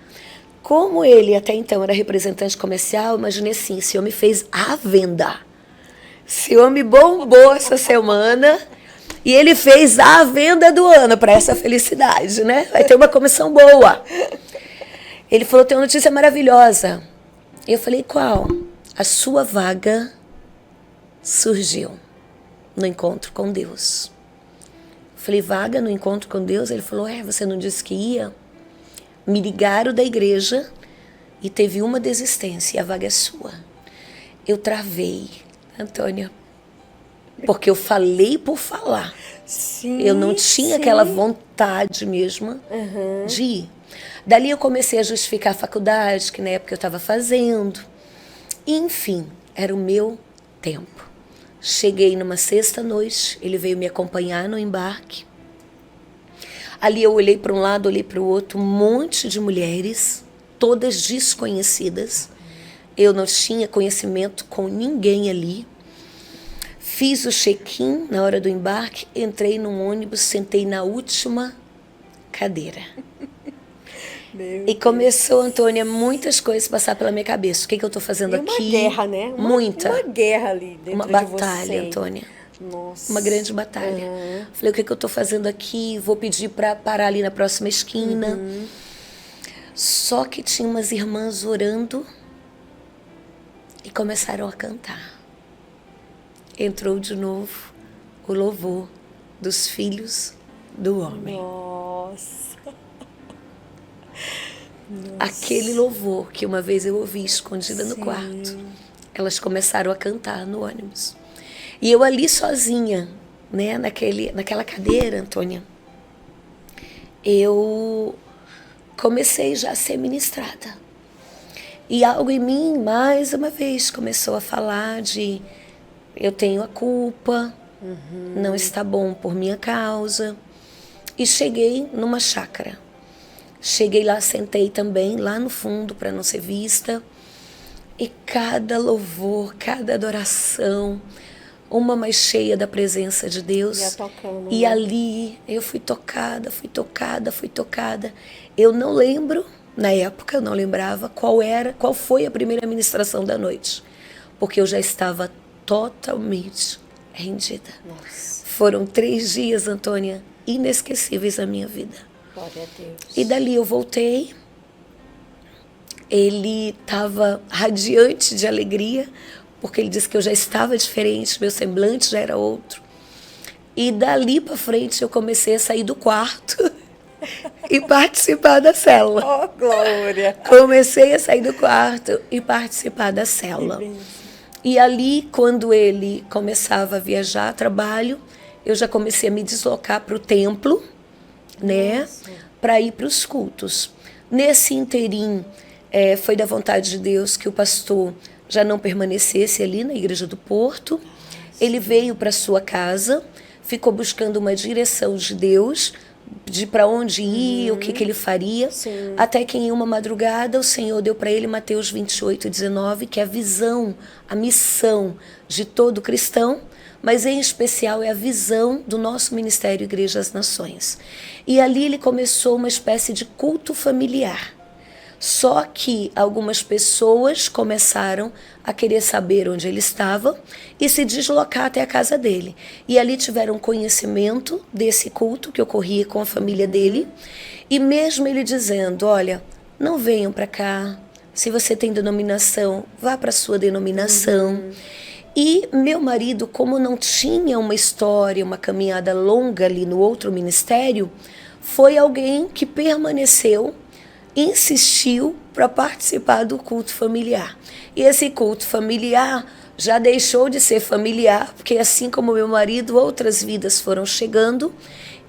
Como ele até então era representante comercial, imaginei assim, esse homem fez a venda. Esse homem bombou essa semana e ele fez a venda do ano para essa felicidade, né? Vai ter uma comissão boa. Ele falou, tem uma notícia maravilhosa. Eu falei, qual? A sua vaga surgiu no encontro com Deus. Falei, vaga no encontro com Deus? Ele falou, você não disse que ia? Me ligaram da igreja e teve uma desistência, e a vaga é sua. Eu travei, Antônia, porque eu falei por falar. Sim, eu não tinha aquela vontade mesmo de ir. Dali eu comecei a justificar a faculdade, que na época eu estava fazendo. Enfim, era o meu tempo. Cheguei numa sexta-noite, ele veio me acompanhar no embarque. Ali eu olhei para um lado, olhei para o outro, um monte de mulheres, todas desconhecidas. Eu não tinha conhecimento com ninguém ali. Fiz o check-in na hora do embarque, entrei num ônibus, sentei na última cadeira. E começou, Antônia, muitas coisas passar pela minha cabeça. O que eu estou fazendo aqui? Uma guerra, né? Muita. Uma guerra ali dentro uma de batalha, você. Antônia. Nossa. Uma grande batalha. Falei, o que eu estou fazendo aqui? Vou pedir para parar ali na próxima esquina. Só que tinha umas irmãs orando e começaram a cantar. Entrou de novo o louvor dos filhos do homem. Nossa. Aquele louvor que uma vez eu ouvi escondida no quarto. Elas começaram a cantar no ônibus. E eu ali sozinha, né, naquela cadeira, Antônia, eu comecei já a ser ministrada. E algo em mim, mais uma vez, começou a falar de eu tenho a culpa, não está bom por minha causa. E cheguei numa chácara. Cheguei lá, sentei também, lá no fundo, para não ser vista. E cada louvor, cada adoração, uma mais cheia da presença de Deus. E ali eu fui tocada. Eu não lembro, na época eu não lembrava qual foi a primeira ministração da noite. Porque eu já estava totalmente rendida. Nossa. Foram 3 dias, Antônia, inesquecíveis na minha vida. Glória a Deus. E dali eu voltei. Ele estava radiante de alegria, porque ele disse que eu já estava diferente, meu semblante já era outro. E dali para frente eu comecei a sair do quarto e participar da célula. Oh, glória! Comecei a sair do quarto e participar da célula. E ali, quando ele começava a viajar a trabalho, eu já comecei a me deslocar para o templo, né, para ir para os cultos. Nesse interim, foi da vontade de Deus que o pastor já não permanecesse ali na Igreja do Porto. Ele veio para sua casa, ficou buscando uma direção de Deus, de para onde ir, o que ele faria. Sim. Até que em uma madrugada o Senhor deu para ele Mateus 28:19, que é a visão, a missão de todo cristão, mas em especial é a visão do nosso Ministério Igreja às Nações. E ali ele começou uma espécie de culto familiar. Só que algumas pessoas começaram a querer saber onde ele estava e se deslocar até a casa dele. E ali tiveram conhecimento desse culto que ocorria com a família dele. E mesmo ele dizendo, olha, não venham para cá, se você tem denominação, vá para a sua denominação. E meu marido, como não tinha uma história, uma caminhada longa ali no outro ministério, foi alguém que permaneceu, insistiu para participar do culto familiar. E esse culto familiar já deixou de ser familiar, porque assim como meu marido, outras vidas foram chegando,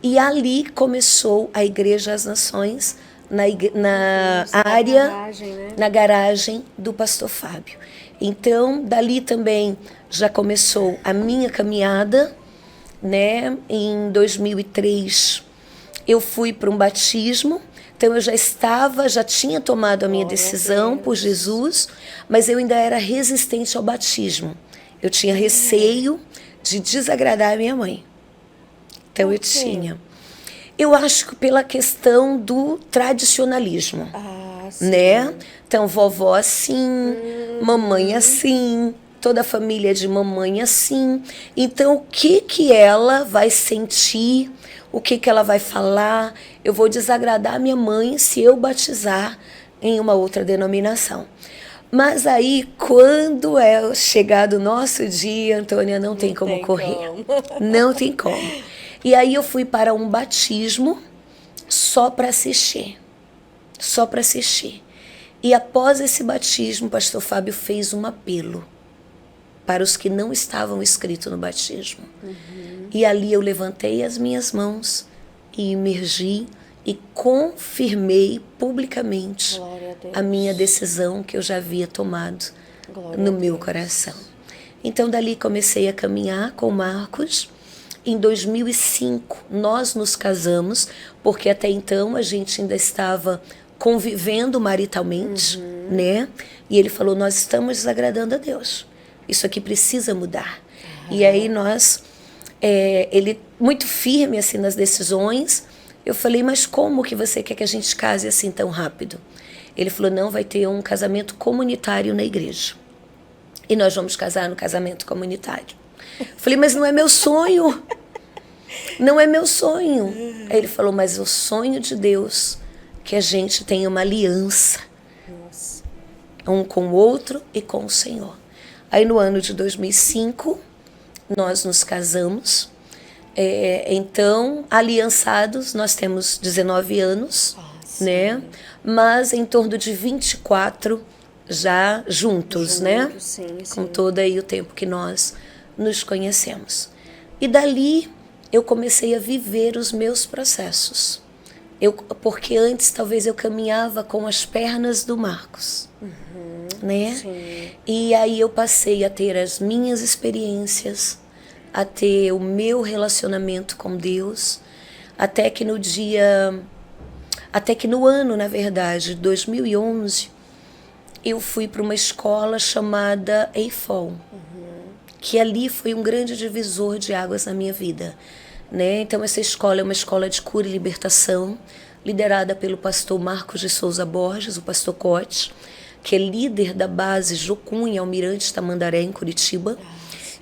e ali começou a Igreja às Nações, na área, garagem, né? Na garagem do pastor Fábio. Então, dali também já começou a minha caminhada, né? Em 2003, eu fui para um batismo. Então eu já tinha tomado a minha decisão por Jesus, mas eu ainda era resistente ao batismo. Eu tinha receio de desagradar a minha mãe. Então eu tinha. Eu acho que pela questão do tradicionalismo, né? Então vovó assim, mamãe assim, toda a família de mamãe assim. Então o que ela vai sentir? O que ela vai falar? Eu vou desagradar a minha mãe se eu batizar em uma outra denominação. Mas aí, quando é chegado o nosso dia, Antônia, não tem como correr. Não tem como. E aí eu fui para um batismo só para assistir. Só para assistir. E após esse batismo, o pastor Fábio fez um apelo para os que não estavam inscritos no batismo. E ali eu levantei as minhas mãos e imergi e confirmei publicamente a minha decisão que eu já havia tomado no meu coração. Então dali comecei a caminhar com o Marcos. Em 2005 nós nos casamos, porque até então a gente ainda estava convivendo maritalmente, né? E ele falou, nós estamos desagradando a Deus. Isso aqui precisa mudar. E aí nós, ele muito firme assim nas decisões. Eu falei, mas como que você quer que a gente case assim tão rápido? Ele falou, não, vai ter um casamento comunitário na igreja. E nós vamos casar no casamento comunitário. Eu falei, mas não é meu sonho. Não é meu sonho. Aí ele falou, mas o sonho de Deus é que a gente tenha uma aliança. Um com o outro e com o Senhor. Aí no ano de 2005, nós nos casamos. Então, aliançados, nós temos 19 anos, né? Mas em torno de 24 já juntos, né? Sim. Com todo aí o tempo que nós nos conhecemos. E dali eu comecei a viver os meus processos. Porque antes talvez eu caminhava com as pernas do Marcos, né? Sim. E aí eu passei a ter as minhas experiências, a ter o meu relacionamento com Deus, até que no ano, na verdade, 2011, eu fui para uma escola chamada EIFOL, que ali foi um grande divisor de águas na minha vida, né? Então essa escola é uma escola de cura e libertação, liderada pelo pastor Marcos de Souza Borges, o pastor Cote, que é líder da base Jocum em Almirante Tamandaré, em Curitiba.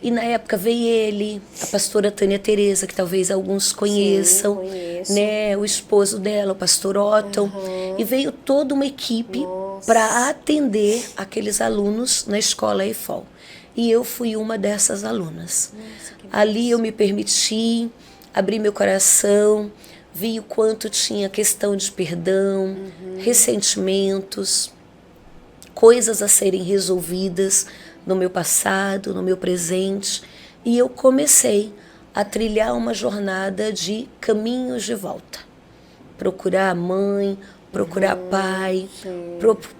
E na época veio ele, a pastora Tânia Tereza, que talvez alguns conheçam, né? O esposo dela, o pastor Otton. E veio toda uma equipe para atender aqueles alunos na escola EIFOL. E eu fui uma dessas alunas. Ali eu me permiti, abri meu coração, vi o quanto tinha questão de perdão, ressentimentos, coisas a serem resolvidas no meu passado, no meu presente, e eu comecei a trilhar uma jornada de caminhos de volta. Procurar a mãe, procurar pai,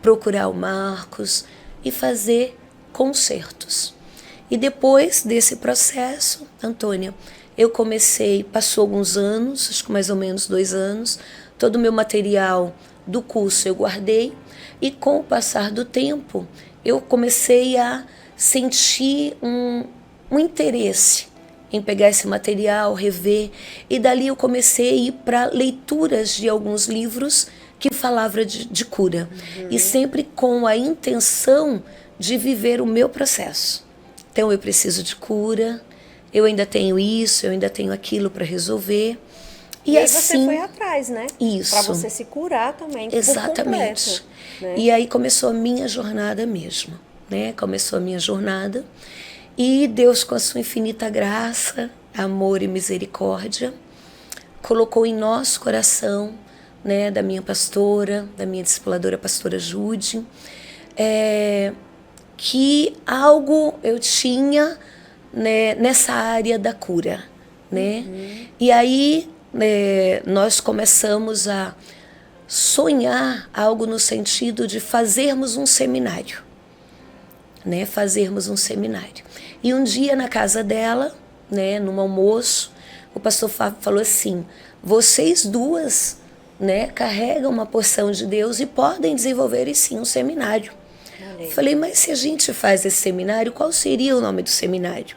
procurar o Marcos e fazer concertos. E depois desse processo, Antônia, eu comecei, passou alguns anos, acho que mais ou menos 2 anos, todo o meu material do curso eu guardei, e com o passar do tempo, eu comecei a sentir um interesse em pegar esse material, rever. E dali eu comecei a ir para leituras de alguns livros que falavam de cura. E sempre com a intenção de viver o meu processo. Então eu preciso de cura, eu ainda tenho isso, eu ainda tenho aquilo para resolver. E aí assim, você foi atrás, né? Isso. Para você se curar também. Exatamente. Por completo, né? E aí começou a minha jornada mesmo, né? Começou a minha jornada. E Deus, com a sua infinita graça, amor e misericórdia, colocou em nosso coração, né, da minha pastora, da minha discipuladora, pastora Jude, que algo eu tinha, né, nessa área da cura, né? E aí nós começamos a sonhar algo no sentido de fazermos um seminário, né? Fazermos um seminário. E um dia na casa dela, né, num almoço, o pastor falou assim: vocês duas, né, carregam uma porção de Deus e podem desenvolver sim um seminário. Eu falei, mas se a gente faz esse seminário, qual seria o nome do seminário?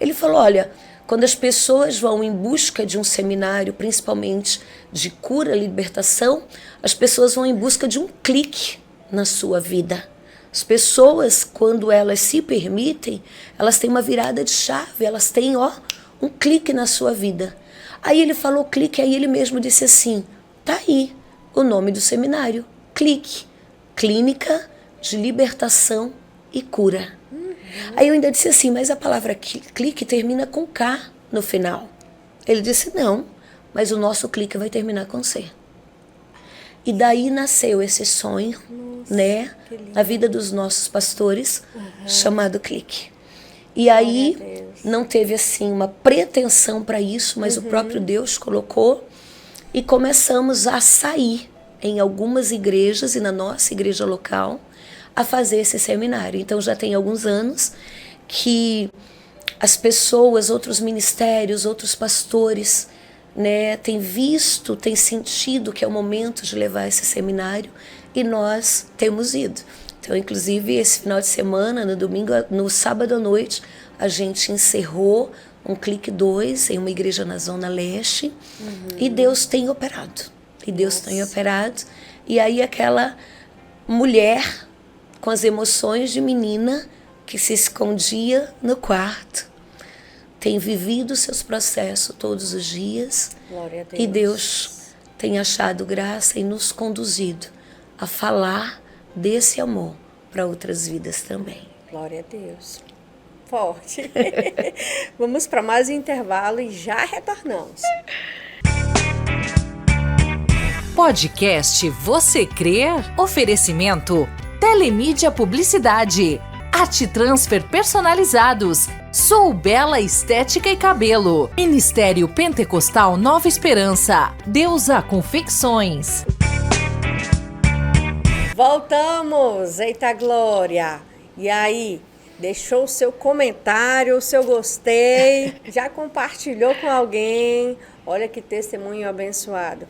Ele falou, olha, quando as pessoas vão em busca de um seminário, principalmente de cura, libertação, as pessoas vão em busca de um clique na sua vida. As pessoas, quando elas se permitem, elas têm uma virada de chave, elas têm, um clique na sua vida. Aí ele falou clique, aí ele mesmo disse assim, tá aí o nome do seminário, Clique, Clínica de Libertação e Cura. Aí eu ainda disse assim, mas a palavra clique termina com K no final. Ele disse, não, mas o nosso clique vai terminar com C. E daí nasceu esse sonho, né, na vida dos nossos pastores, chamado Clique. E aí não teve assim uma pretensão para isso, mas o próprio Deus colocou e começamos a sair em algumas igrejas e na nossa igreja local a fazer esse seminário. Então já tem alguns anos que as pessoas, outros ministérios, outros pastores, né, têm visto, têm sentido que é o momento de levar esse seminário e nós temos ido. Então, inclusive, esse final de semana, no domingo, no sábado à noite, a gente encerrou um Clique 2 em uma igreja na Zona Leste e Deus tem operado. E aí aquela mulher com as emoções de menina que se escondia no quarto tem vivido seus processos todos os dias. Glória a Deus. E Deus tem achado graça e nos conduzido a falar desse amor para outras vidas também. Glória a Deus. Forte. Vamos para mais um intervalo e já retornamos. Podcast Você Crer? Oferecimento Telemídia Publicidade, Atitransfer Personalizados, Sou Bela Estética e Cabelo, Ministério Pentecostal Nova Esperança, Deusa Confecções. Voltamos! Eita glória! E aí, deixou o seu comentário, o seu gostei, já compartilhou com alguém? Olha que testemunho abençoado.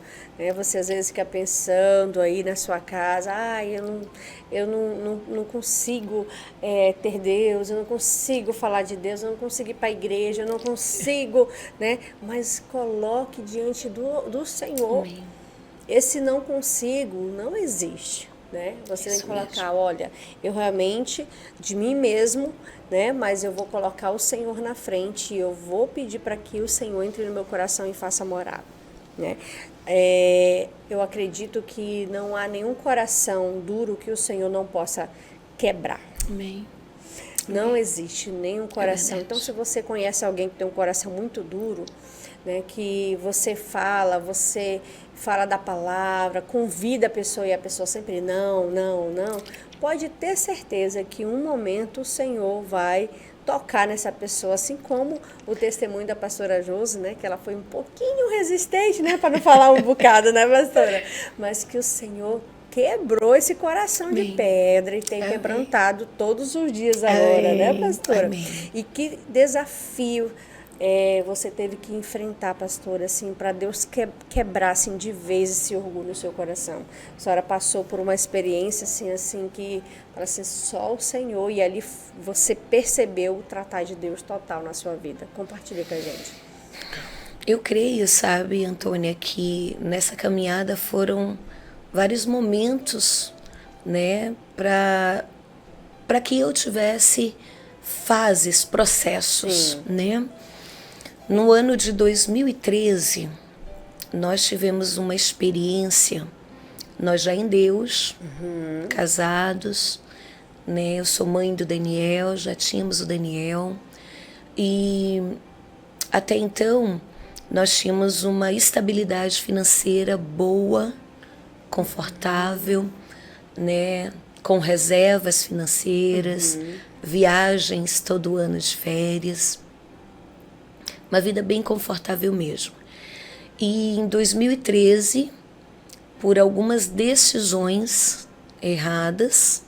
Você às vezes fica pensando aí na sua casa, eu não consigo ter Deus, eu não consigo falar de Deus, eu não consigo ir para a igreja, eu não consigo, né? Mas coloque diante do Senhor. Amém. Esse não consigo não existe. Né? Você tem que colocar, olha, eu realmente, de mim mesmo, né? Mas eu vou colocar o Senhor na frente e eu vou pedir para que o Senhor entre no meu coração e faça morada. Né? Eu acredito que não há nenhum coração duro que o Senhor não possa quebrar. Amém. Não existe nenhum coração. Então, se você conhece alguém que tem um coração muito duro, né, que você fala da palavra, convida a pessoa e a pessoa sempre não, pode ter certeza que um momento o Senhor vai tocar nessa pessoa, assim como o testemunho da pastora Josi, né, que ela foi um pouquinho resistente, né, para não falar um bocado, né, pastora? Mas que o Senhor quebrou esse coração de pedra e tem quebrantado todos os dias agora, né, pastora? Amém. E que desafio você teve que enfrentar, pastora, assim, para Deus quebrar assim, de vez esse orgulho no seu coração? A senhora passou por uma experiência assim que fala assim, só o Senhor, e ali você percebeu o tratar de Deus total na sua vida. Compartilha com a gente. Eu creio, sabe, Antônia, que nessa caminhada foram vários momentos, né, para que eu tivesse fases, processos, né? No ano de 2013, nós tivemos uma experiência, nós já em Deus, casados, né? Eu sou mãe do Daniel, já tínhamos o Daniel, e até então nós tínhamos uma estabilidade financeira boa, confortável, né? Com reservas financeiras, viagens todo ano de férias, uma vida bem confortável mesmo. E em 2013, por algumas decisões erradas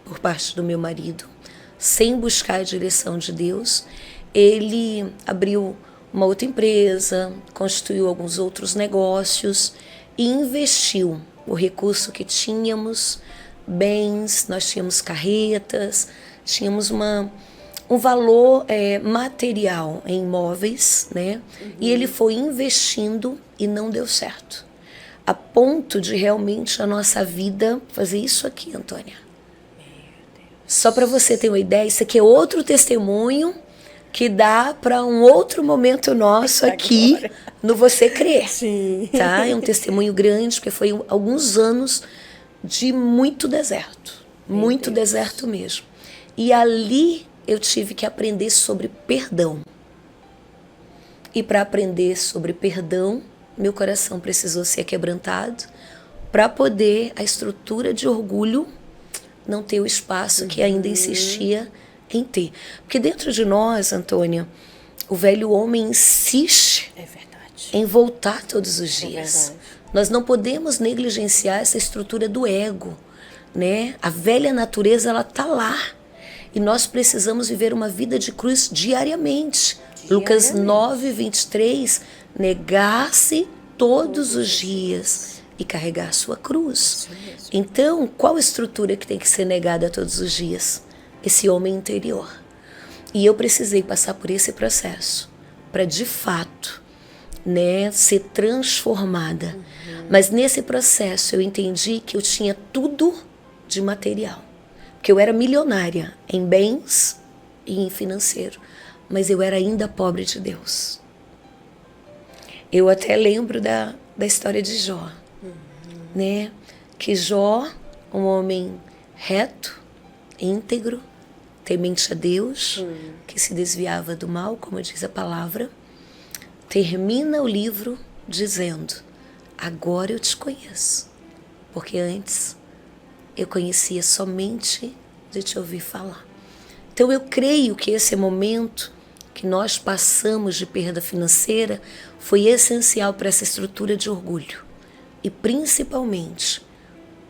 por parte do meu marido, sem buscar a direção de Deus, ele abriu uma outra empresa, constituiu alguns outros negócios e investiu o recurso que tínhamos, bens, nós tínhamos carretas, tínhamos um valor material em imóveis, né? E ele foi investindo e não deu certo. A ponto de realmente a nossa vida fazer isso aqui, Antônia. Só para você ter uma ideia, isso aqui é outro testemunho que dá para um outro momento nosso aqui no Você Crer. Sim. Tá? É um testemunho grande, porque foi alguns anos de muito deserto. Muito deserto mesmo. E ali eu tive que aprender sobre perdão. E para aprender sobre perdão, meu coração precisou ser quebrantado para poder a estrutura de orgulho não ter o espaço que ainda insistia em ter. Porque dentro de nós, Antônia, o velho homem insiste em voltar todos os dias. Nós não podemos negligenciar essa estrutura do ego, né? A velha natureza, ela está lá. E nós precisamos viver uma vida de cruz diariamente. Lucas 9, 23, negar-se todos os dias e carregar a sua cruz. Então, qual estrutura que tem que ser negada todos os dias? Esse homem interior. E eu precisei passar por esse processo para, de fato, né, ser transformada. Mas nesse processo eu entendi que eu tinha tudo de material. Porque eu era milionária em bens e em financeiro. Mas eu era ainda pobre de Deus. Eu até lembro da história de Jó. Né? Que Jó, um homem reto, íntegro, temente a Deus, que se desviava do mal, como diz a palavra, termina o livro dizendo: agora eu te conheço, porque antes eu conhecia somente de te ouvir falar. Então eu creio que esse momento que nós passamos de perda financeira foi essencial para essa estrutura de orgulho e principalmente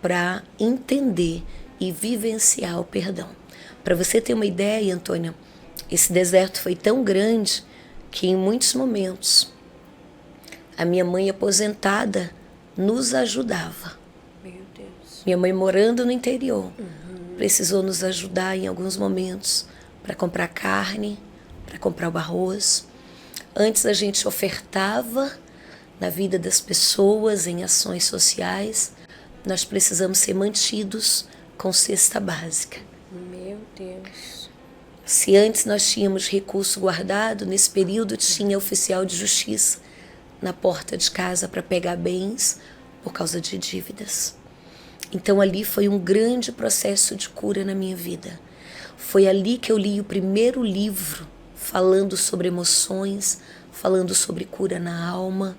para entender e vivenciar o perdão. Para você ter uma ideia, Antônia, esse deserto foi tão grande que em muitos momentos a minha mãe aposentada nos ajudava. Meu Deus. Minha mãe morando no interior precisou nos ajudar em alguns momentos para comprar carne, para comprar o arroz. Antes a gente ofertava na vida das pessoas, em ações sociais. Nós precisamos ser mantidos com cesta básica. Meu Deus. Se antes nós tínhamos recurso guardado, nesse período tinha oficial de justiça na porta de casa para pegar bens por causa de dívidas. Então ali foi um grande processo de cura na minha vida. Foi ali que eu li o primeiro livro falando sobre emoções, falando sobre cura na alma.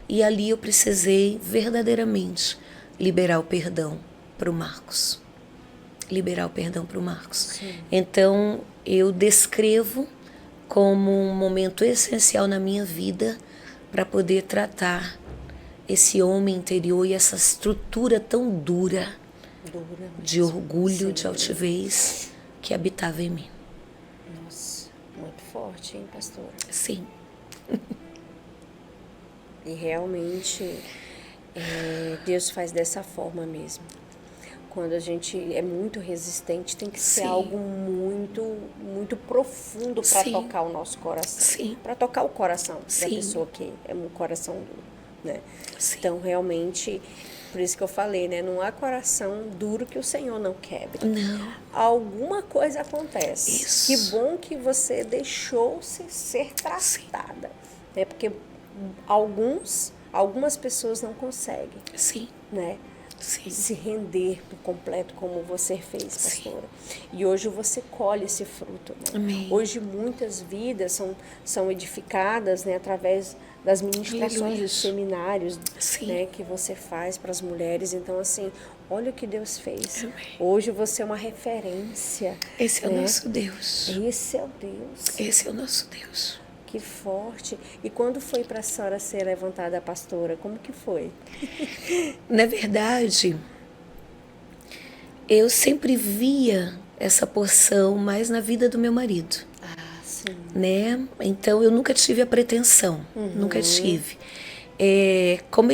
E ali eu precisei verdadeiramente liberar o perdão para o Marcos. Liberar o perdão para o Marcos. Sim. Então eu descrevo como um momento essencial na minha vida para poder tratar esse homem interior e essa estrutura tão dura de orgulho, de altivez que habitava em mim. Nossa, muito forte, hein, pastora? Sim. E realmente Deus faz dessa forma mesmo. Quando a gente é muito resistente, tem que ser Sim. algo muito, muito profundo para Sim. tocar o nosso coração. Sim. Para tocar o coração da Sim. pessoa que é um coração duro, né? Sim. Então, realmente, por isso que eu falei, né? Não há coração duro que o Senhor não quebre. Não. Alguma coisa acontece. Isso. Que bom que você deixou-se ser tratada. Né? Porque algumas pessoas não conseguem, Sim. né? Sim. Se render por completo como você fez, Sim. pastora. E hoje você colhe esse fruto, né? Amém. Hoje muitas vidas são edificadas, né, através das ministrações, Aleluia. dos seminários, Sim. né, que você faz para as mulheres. Então, assim, olha o que Deus fez. Amém. Hoje você é uma referência. Esse é o né? nosso Deus. Esse é o Deus. Esse é o nosso Deus. Que forte. E quando foi para a senhora ser levantada pastora, como que foi? Na verdade, eu sempre via essa porção mais na vida do meu marido, Sim. né? Então eu nunca tive a pretensão, nunca tive. Como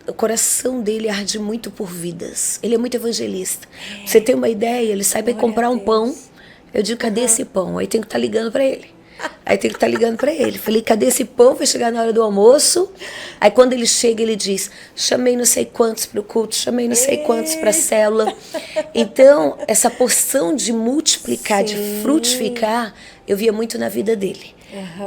o coração dele arde muito por vidas. Ele é muito evangelista. Pra você ter uma ideia, ele sai para Glória comprar a um Deus. pão. Eu digo, cadê esse pão? Aí tenho que estar ligando para ele. Falei, cadê esse pão? Vai chegar na hora do almoço. Aí quando ele chega, ele diz, chamei não sei quantos para o culto, chamei não sei quantos para a célula. Então, essa porção de multiplicar, de frutificar, eu via muito na vida dele.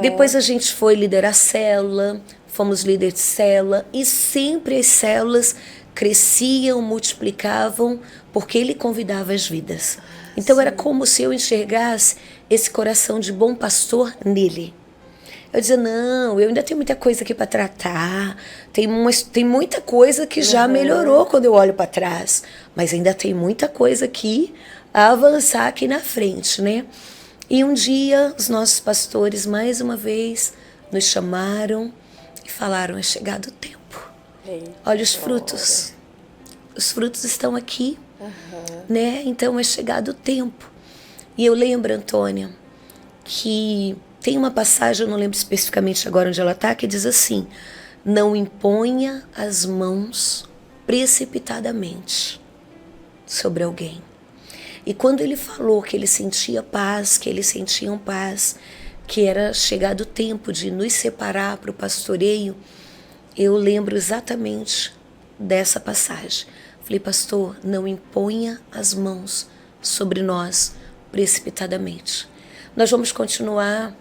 Depois a gente foi liderar célula, fomos líder de célula, e sempre as células cresciam, multiplicavam, porque ele convidava as vidas. Então era como se eu enxergasse esse coração de bom pastor nele. Eu dizia, não, eu ainda tenho muita coisa aqui para tratar, tem muita coisa que já melhorou quando eu olho para trás, mas ainda tem muita coisa aqui a avançar aqui na frente, né? E um dia os nossos pastores, mais uma vez, nos chamaram e falaram, é chegado o tempo. Olha os frutos. Os frutos estão aqui, né? Então é chegado o tempo. E eu lembro, Antônia, que tem uma passagem, eu não lembro especificamente agora onde ela está, que diz assim, não imponha as mãos precipitadamente sobre alguém. E quando ele falou que ele sentia paz, que eles sentiam paz, que era chegado o tempo de nos separar para o pastoreio, eu lembro exatamente dessa passagem. Falei, pastor, não imponha as mãos sobre nós precipitadamente. Nós vamos continuar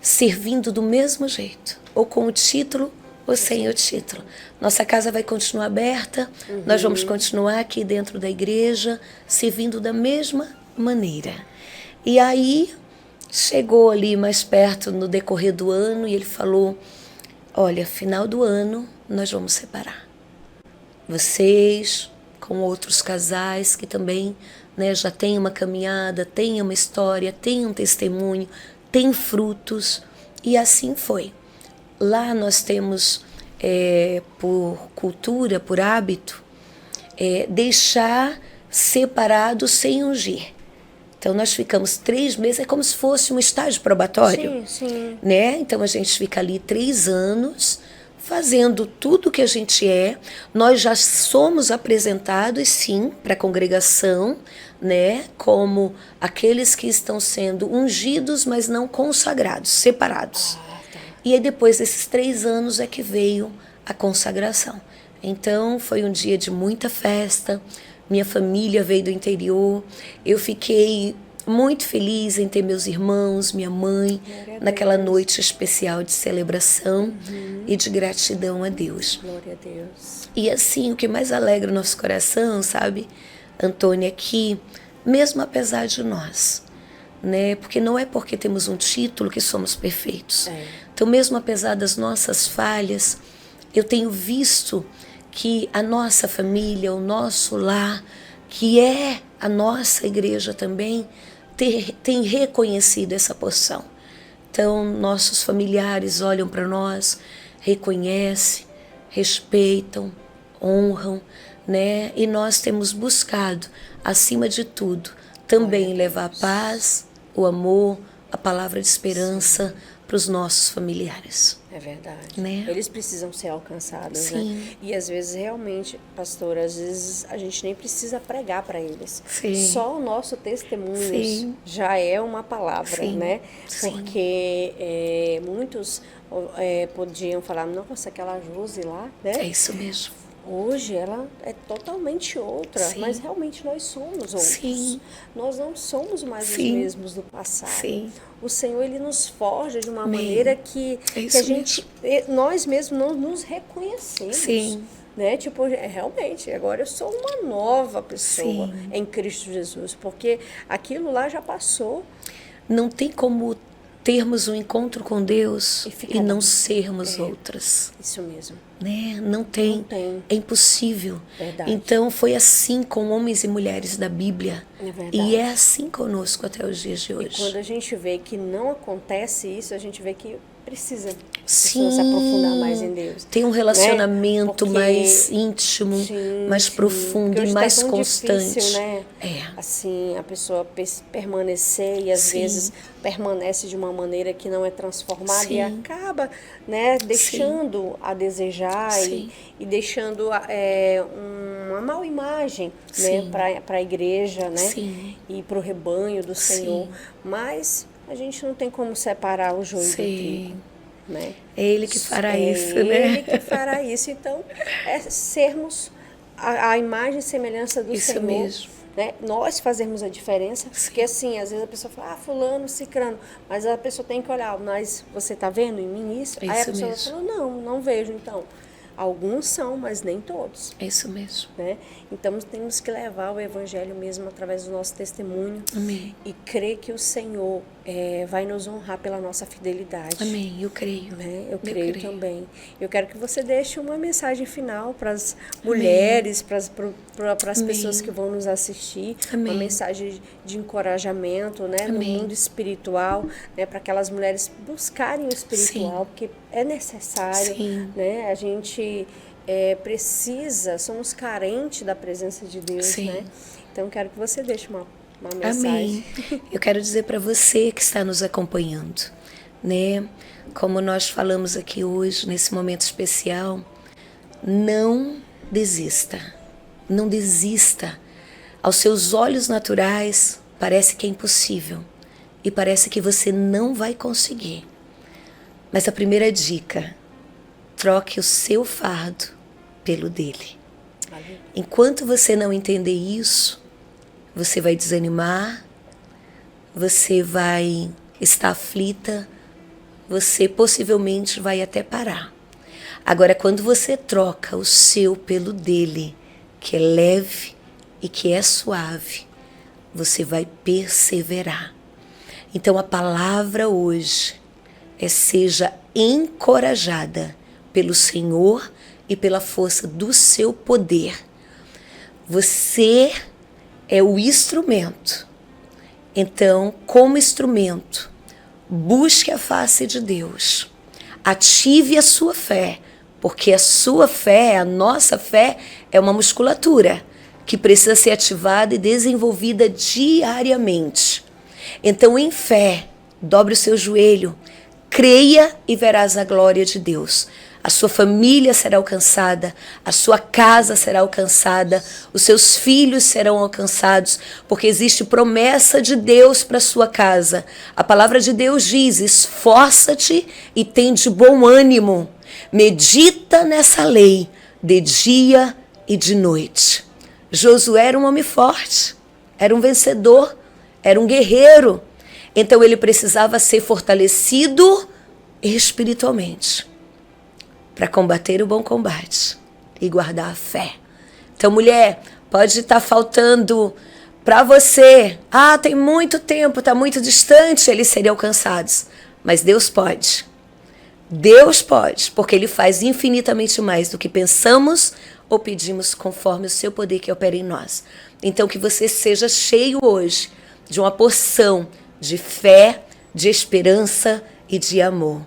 servindo do mesmo jeito, ou com o título ou sem o título. Nossa casa vai continuar aberta, nós vamos continuar aqui dentro da igreja, servindo da mesma maneira. E aí, chegou ali mais perto no decorrer do ano e ele falou, olha, final do ano nós vamos separar. Vocês, com outros casais que também, né, já têm uma caminhada, têm uma história, têm um testemunho, têm frutos. E assim foi. Lá nós temos, por cultura, por hábito, deixar separado sem ungir. Então nós ficamos 3 meses, é como se fosse um estágio probatório. Sim. Né? Então a gente fica ali 3 anos fazendo tudo que a gente é. Nós já somos apresentados, sim, para a congregação, né? Como aqueles que estão sendo ungidos, mas não consagrados, separados. E aí depois desses 3 anos é que veio a consagração. Então foi um dia de muita festa, minha família veio do interior, eu fiquei muito feliz em ter meus irmãos, minha mãe, naquela noite especial de celebração e de gratidão a Deus. Glória a Deus. E assim, o que mais alegra o nosso coração, sabe, Antônia, é que mesmo apesar de nós, né, porque não é porque temos um título que somos perfeitos. Então, mesmo apesar das nossas falhas, eu tenho visto que a nossa família, o nosso lar, que é a nossa igreja também, tem reconhecido essa porção. Então, nossos familiares olham para nós, reconhecem, respeitam, honram, né? E nós temos buscado, acima de tudo, também levar a paz, o amor, a palavra de esperança para os nossos familiares. É verdade. Né? Eles precisam ser alcançados, Sim. né? E às vezes, realmente, pastor, às vezes a gente nem precisa pregar para eles. Sim. Só o nosso testemunho Sim. já é uma palavra, Sim. né? Sim. Porque muitos podiam falar, nossa, aquela Josi lá, né? É isso mesmo. Hoje ela é totalmente outra, Sim. mas realmente nós somos outros. Sim. Nós não somos mais Sim. os mesmos do passado. Sim. O Senhor, ele nos forja de uma Amém. maneira que, É que isso a gente, nós mesmos não nos reconhecemos. Sim. Né? Tipo, realmente, agora eu sou uma nova pessoa Sim. em Cristo Jesus, porque aquilo lá já passou. Não tem como termos um encontro com Deus ficar e não lá. sermos outras. Isso mesmo. Né? Não tem. Não tem. É impossível. Verdade. Então foi assim com homens e mulheres da Bíblia. É verdade. E é assim conosco até os dias de hoje. Quando a gente vê que não acontece isso, a gente vê que precisa Sim, se aprofundar mais em Deus. tem um relacionamento Porque- mais íntimo, Sim, mais sim. profundo Porque hoje e tá mais tão constante. difícil, né? É. Assim, a pessoa permanecer e às Sim. vezes permanece de uma maneira que não é transformada e Sim. acaba, né, deixando a desejar Sim. e deixando uma mal imagem, Sim. né, para a igreja, né? Sim. E para o rebanho do Sim. Senhor. Mas a gente não tem como separar o joio do Sim. trigo, né? É Ele que fará isso, É né? Ele que fará isso. Então, é sermos a imagem e semelhança do Isso Senhor. mesmo. Né? Nós fazemos a diferença, Sim. porque assim, às vezes a pessoa fala, fulano, cicrano, mas a pessoa tem que olhar, mas você está vendo em mim isso? Aí a Isso pessoa mesmo. fala, não vejo, então. Alguns são, mas nem todos. É isso mesmo. Né? Então temos que levar o evangelho mesmo através do nosso testemunho. Amém. E crer que o Senhor vai nos honrar pela nossa fidelidade. Amém. Eu creio. Né? Eu creio creio. também. Eu quero que você deixe uma mensagem final para as mulheres, para as Amém. pessoas que vão nos assistir, Amém. uma mensagem de encorajamento, né? No Amém. mundo espiritual, né? Para aquelas mulheres buscarem o espiritual, Sim. porque é necessário, Sim. né? A gente precisa, somos carentes da presença de Deus, Sim. né? Então, eu quero que você deixe uma mensagem. Amém. Eu quero dizer para você que está nos acompanhando, né? Como nós falamos aqui hoje, nesse momento especial, não desista. Não desista. Aos seus olhos naturais, parece que é impossível. E parece que você não vai conseguir. Mas a primeira dica, troque o seu fardo pelo dele. Enquanto você não entender isso, você vai desanimar, você vai estar aflita, você possivelmente vai até parar. Agora, quando você troca o seu pelo dele, que é leve e que é suave, você vai perseverar. Então, a palavra hoje seja encorajada pelo Senhor e pela força do seu poder. Você é o instrumento. Então, como instrumento, busque a face de Deus. Ative a sua fé, porque a sua fé, a nossa fé, é uma musculatura que precisa ser ativada e desenvolvida diariamente. Então, em fé, dobre o seu joelho, creia e verás a glória de Deus. A sua família será alcançada, a sua casa será alcançada, os seus filhos serão alcançados, porque existe promessa de Deus para a sua casa. A palavra de Deus diz, esforça-te e tem de bom ânimo. Medita nessa lei de dia e de noite. Josué era um homem forte, era um vencedor, era um guerreiro. Então ele precisava ser fortalecido espiritualmente para combater o bom combate e guardar a fé. Então, mulher, pode estar faltando para você. Tem muito tempo, está muito distante, eles seriam alcançados. Mas Deus pode. Deus pode, porque Ele faz infinitamente mais do que pensamos ou pedimos conforme o seu poder que opera em nós. Então, que você seja cheio hoje de uma porção de fé, de esperança e de amor.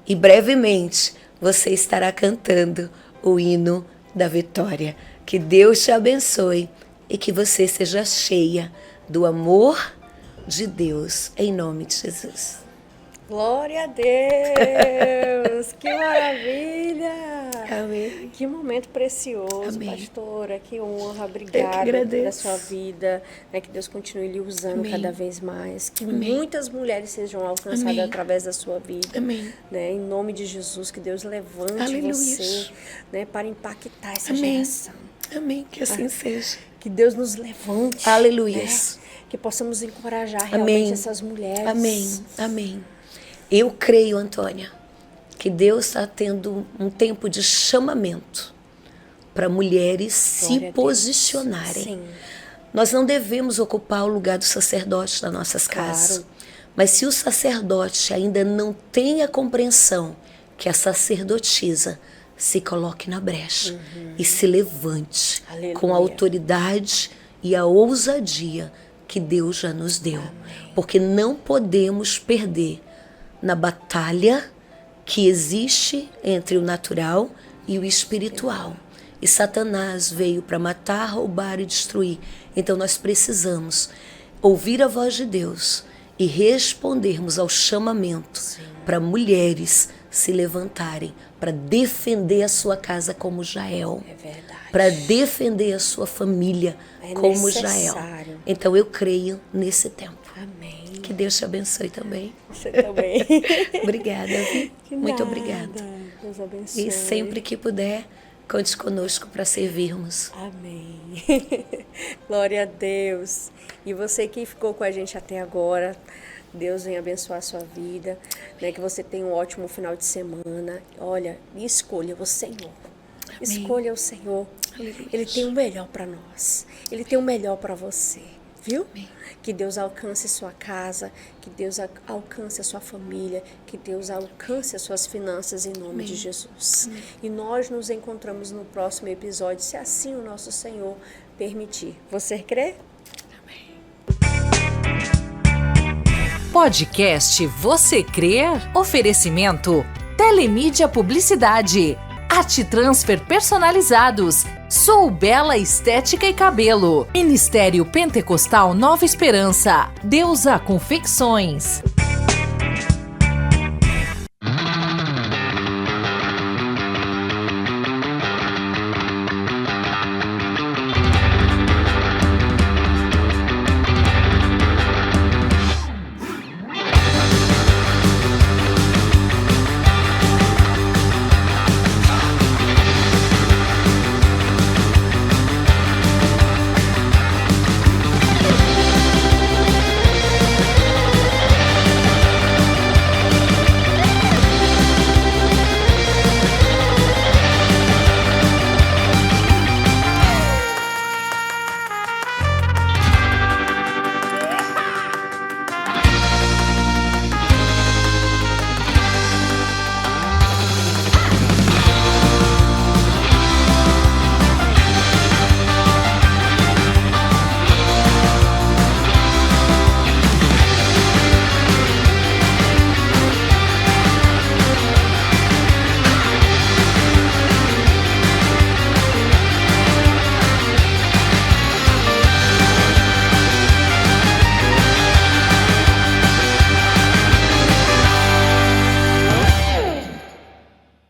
E brevemente você estará cantando o hino da vitória. Que Deus te abençoe e que você seja cheia do amor, de Deus, em nome de Jesus. Glória a Deus! Que maravilha! Amém. Que momento precioso, Amém. pastora. Que honra, Eu que obrigada agradeço. pela sua vida. Né, que Deus continue lhe usando Amém. cada vez mais. Que Amém. muitas mulheres sejam alcançadas Amém. através da sua vida. Amém. Né, em nome de Jesus, que Deus levante Aleluia. você, né, para impactar essa Amém. geração. Amém, que assim seja. Que Deus nos levante. Aleluia. Né, que possamos encorajar Amém. realmente essas mulheres. Amém, amém. Eu creio, Antônia, que Deus está tendo um tempo de chamamento para mulheres Glória a se Deus. posicionarem. Sim. Nós não devemos ocupar o lugar do sacerdote nas nossas casas. Mas se o sacerdote ainda não tem a compreensão que a sacerdotisa se coloque na brecha e se levante Aleluia. com a autoridade e a ousadia que Deus já nos deu. Porque não podemos perder na batalha que existe entre o natural e o espiritual. E Satanás veio para matar, roubar e destruir. Então nós precisamos ouvir a voz de Deus e respondermos ao chamamento para mulheres se levantarem, para defender a sua casa como Jael, É verdade. para defender a sua família É como necessário. Jael. Então eu creio nesse tempo. Amém. Que Deus te abençoe também. Você também. Obrigada, Vi. Que Muito nada. obrigada. Deus abençoe. E sempre que puder, conte conosco para servirmos. Amém. Glória a Deus. E você que ficou com a gente até agora, Deus venha abençoar a sua vida, né? Que você tenha um ótimo final de semana. Olha, escolha o Senhor. Escolha o Senhor. Aleluia. Ele tem o melhor para nós. Ele tem o melhor para você. Viu? Amém. Que Deus alcance sua casa, que Deus alcance a sua família, que Deus alcance as suas finanças em nome de Jesus. E nós nos encontramos no próximo episódio, se assim o nosso Senhor permitir. Você crê? Podcast Você Crer? Oferecimento Telemídia Publicidade, Atitransfer Personalizados, Sou Bela Estética e Cabelo, Ministério Pentecostal Nova Esperança, Deusa Confecções.